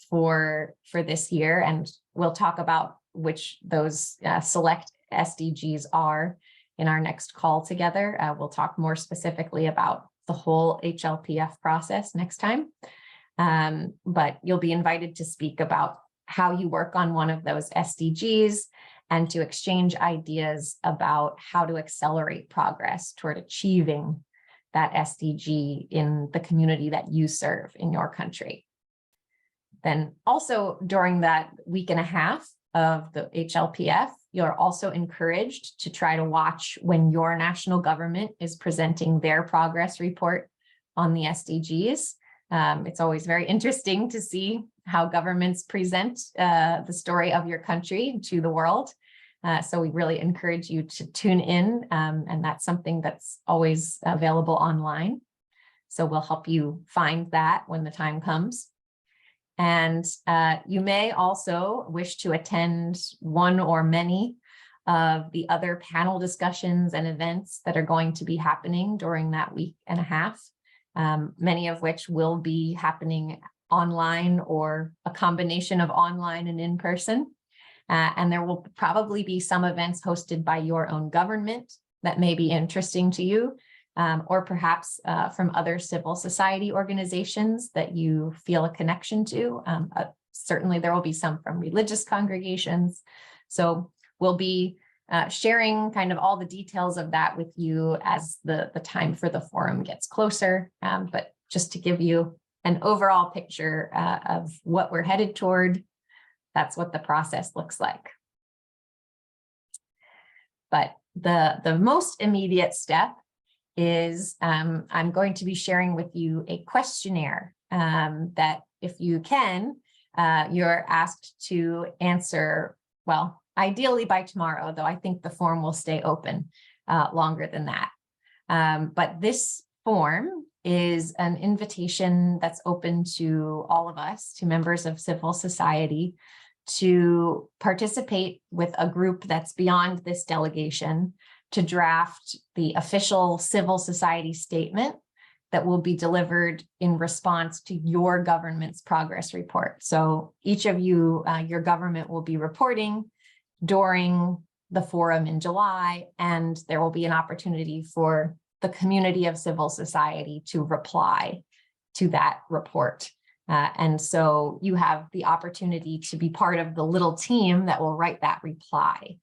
for this year. And we'll talk about which those select SDGs are in our next call together. We'll talk more specifically about the whole HLPF process next time. But you'll be invited to speak about how you work on one of those SDGs and to exchange ideas about how to accelerate progress toward achieving that SDG in the community that you serve in your country. Then also during that week and a half of the HLPF, you're also encouraged to try to watch when your national government is presenting their progress report on the SDGs. It's always very interesting to see how governments present the story of your country to the world. So we really encourage you to tune in, and that's something that's always available online. So we'll help you find that when the time comes. And you may also wish to attend one or many of the other panel discussions and events that are going to be happening during that week and a half. Many of which will be happening online or a combination of online and in person. And there will probably be some events hosted by your own government that may be interesting to you, or perhaps from other civil society organizations that you feel a connection to. Certainly there will be some from religious congregations. So we'll be sharing kind of all the details of that with you as the time for the forum gets closer. But just to give you an overall picture of what we're headed toward, that's what the process looks like. But the most immediate step is I'm going to be sharing with you a questionnaire that, if you can, you're asked to answer, well, ideally by tomorrow, though I think the form will stay open longer than that. But this form is an invitation that's open to all of us, to members of civil society, to participate with a group that's beyond this delegation to draft the official civil society statement that will be delivered in response to your government's progress report. So each of you, your government will be reporting during the forum in July, and there will be an opportunity for the community of civil society to reply to that report. And so you have the opportunity to be part of the little team that will write that reply.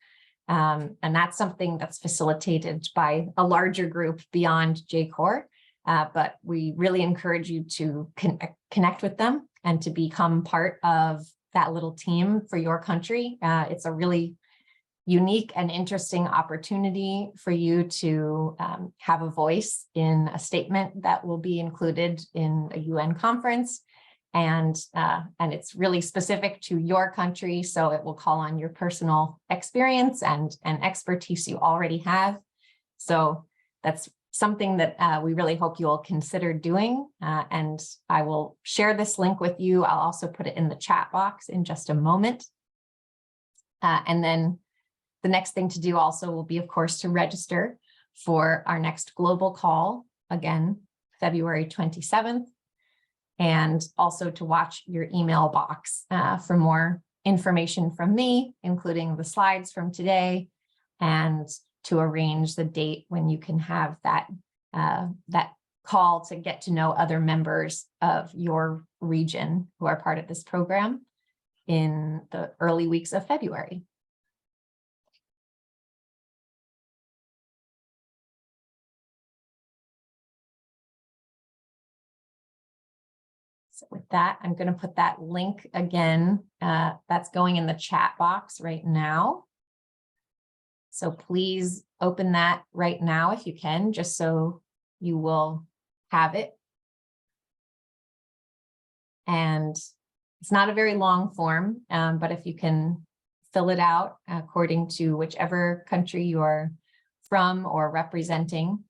And that's something that's facilitated by a larger group beyond JCoR, but we really encourage you to connect with them and to become part of that little team for your country. It's a really unique and interesting opportunity for you to have a voice in a statement that will be included in a UN conference. And it's really specific to your country, so it will call on your personal experience and expertise you already have. So that's something that we really hope you'll consider doing. And I will share this link with you. I'll also put it in the chat box in just a moment. And then the next thing to do also will be, of course, to register for our next global call, again, February 27th. And also to watch your email box for more information from me, including the slides from today and to arrange the date when you can have that that call to get to know other members of your region who are part of this program in the early weeks of February. So with that, I'm going to put that link again. That's going in the chat box right now. So please open that right now if you can, just so you will have it. And it's not a very long form, but if you can fill it out according to whichever country you're from or representing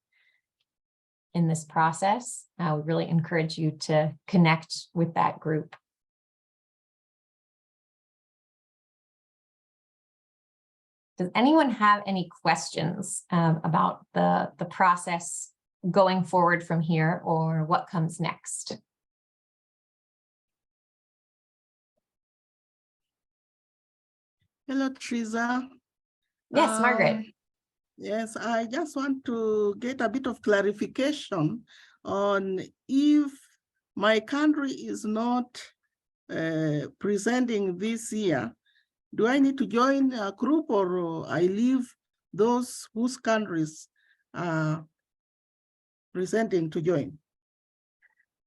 in this process, I would really encourage you to connect with that group. Does anyone have any questions about the process going forward from here, or what comes next? Hello, Teresa. Yes, Margaret. Yes, I just want to get a bit of clarification on if my country is not presenting this year, do I need to join a group, or I leave those whose countries are presenting to join?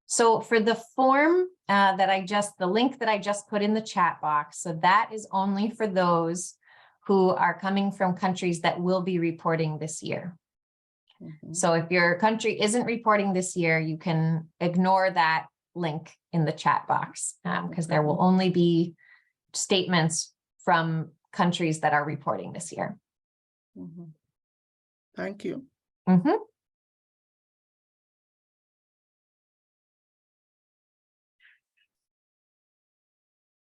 So for the form the link that I just put in the chat box, so that is only for those who are coming from countries that will be reporting this year. So if your country isn't reporting this year, you can ignore that link in the chat box because there will only be statements from countries that are reporting this year. Thank you.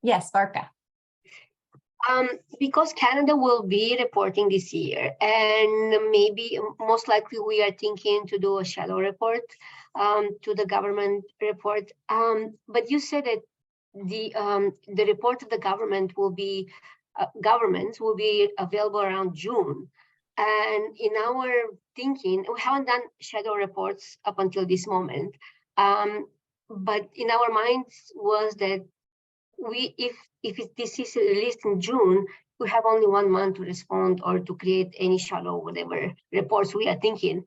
Yes, Barca. Because Canada will be reporting this year, and maybe most likely we are thinking to do a shadow report to the government report. But you said that the report of the government will be governments will be available around June. And in our thinking, we haven't done shadow reports up until this moment. But in our minds was that this is released in June, we have only 1 month to respond or to create any shadow whatever reports we are thinking.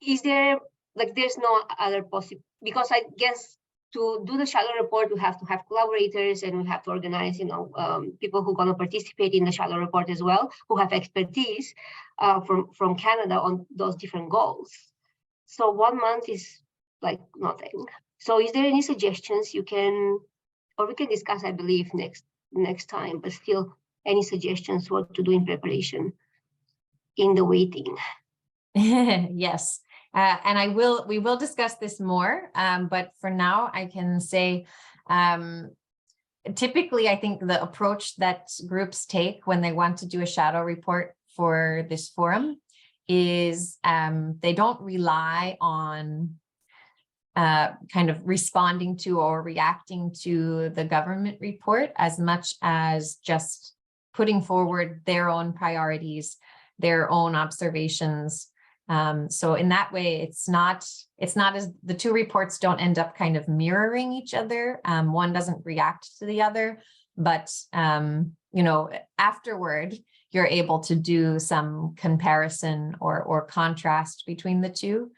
Is there, like, there's no other possible, because I guess to do the shadow report, we have to have collaborators and we have to organize, people who are going to participate in the shadow report as well, who have expertise from Canada on those different goals. So 1 month is like nothing. So is there any suggestions you can, or we can discuss, I believe, next time, but still any suggestions what to do in preparation in the waiting? Yes. And we will discuss this more, but for now I can say, typically I think the approach that groups take when they want to do a shadow report for this forum is they don't rely on kind of responding to or reacting to the government report as much as just putting forward their own priorities, their own observations. So in that way, it's not as the two reports don't end up kind of mirroring each other. One doesn't react to the other, but afterward, you're able to do some comparison or contrast between the two.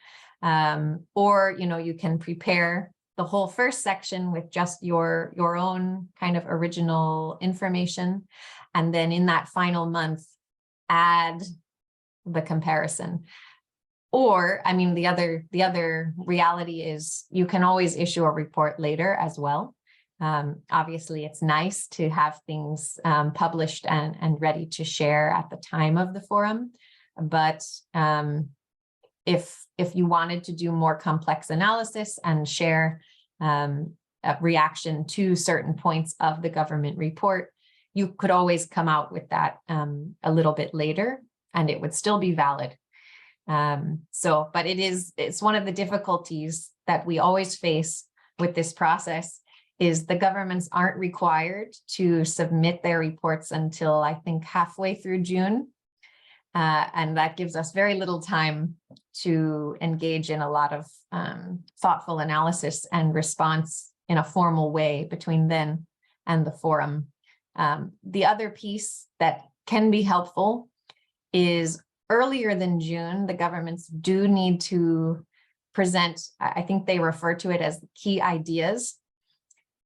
Or you can prepare the whole first section with just your own kind of original information, and then in that final month add the comparison. Or, I mean, the other reality is you can always issue a report later as well. Obviously, it's nice to have things published and ready to share at the time of the forum, but if you wanted to do more complex analysis and share a reaction to certain points of the government report, you could always come out with that a little bit later, and it would still be valid. But it's one of the difficulties that we always face with this process is the governments aren't required to submit their reports until I think halfway through June. And that gives us very little time to engage in a lot of thoughtful analysis and response in a formal way between then and the forum. The other piece that can be helpful is earlier than June, the governments do need to present, I think they refer to it as key ideas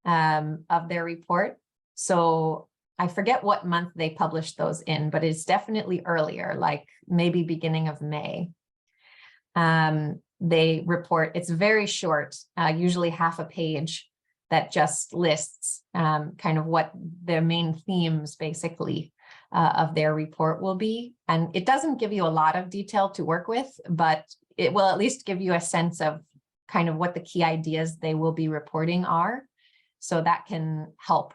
of their report. So I forget what month they published those in, but it's definitely earlier, like maybe beginning of May. They report, it's very short, usually half a page, that just lists kind of what their main themes basically of their report will be. And it doesn't give you a lot of detail to work with, but it will at least give you a sense of kind of what the key ideas they will be reporting are. So that can help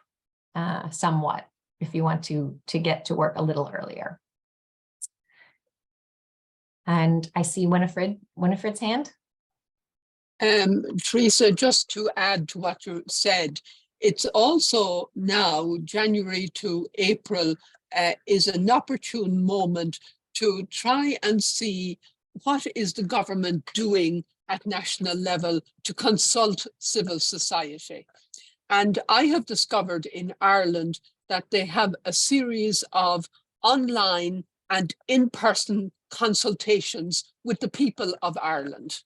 somewhat if you want to get to work a little earlier. And I see Winifred's hand. Teresa, just to add to what you said, it's also now January to April is an opportune moment to try and see what is the government doing at national level to consult civil society. And I have discovered in Ireland that they have a series of online and in-person consultations with the people of Ireland.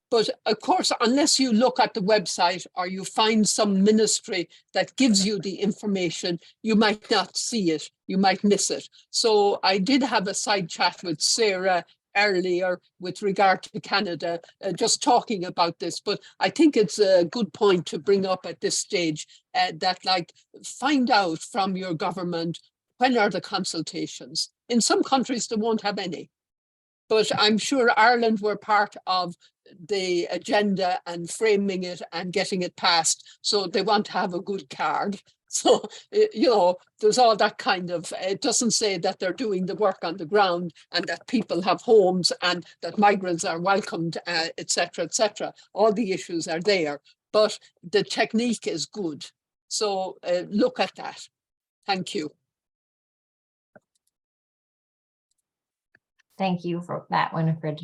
But of course, unless you look at the website or you find some ministry that gives you the information, you might not see it, you might miss it. So I did have a side chat with Sarah earlier with regard to Canada, just talking about this, but I think it's a good point to bring up at this stage that like find out from your government, when are the consultations? In some countries, they won't have any. But I'm sure Ireland were part of the agenda and framing it and getting it passed. So they want to have a good card. So, you know, there's all that kind of, it doesn't say that they're doing the work on the ground and that people have homes and that migrants are welcomed, et cetera, et cetera. All the issues are there, but the technique is good. So look at that. Thank you. Thank you for that, Winifred.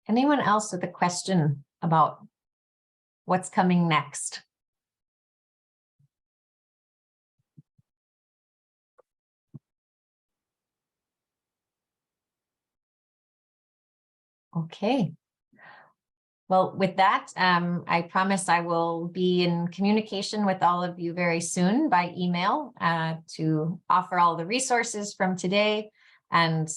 Anyone else with a question about what's coming next? Okay. Well, with that, I promise I will be in communication with all of you very soon by email to offer all the resources from today and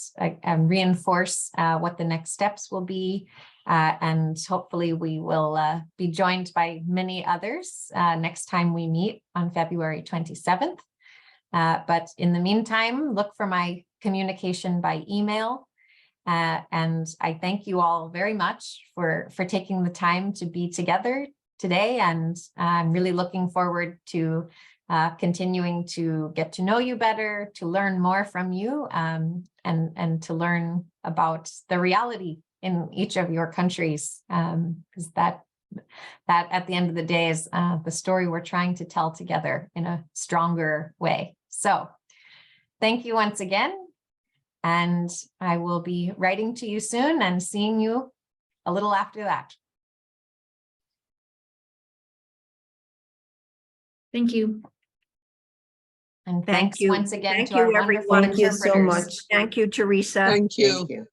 reinforce what the next steps will be. And hopefully we will be joined by many others next time we meet on February 27th. But in the meantime, look for my communication by email. And I thank you all very much for taking the time to be together today. And I'm really looking forward to continuing to get to know you better, to learn more from you, and to learn about the reality in each of your countries, because that at the end of the day is the story we're trying to tell together in a stronger way. So thank you once again. And I will be writing to you soon and seeing you a little after that. Thank you. And thanks once again Thank to our you, wonderful everyone. Thank you so interpreters. much. Thank you, Teresa. Thank you.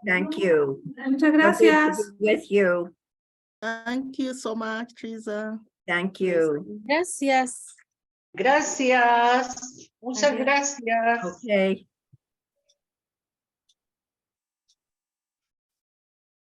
Thank you. Muchas So good to gracias. be with you. Thank you so much, Teresa. Thank you. Gracias. Muchas gracias. Okay.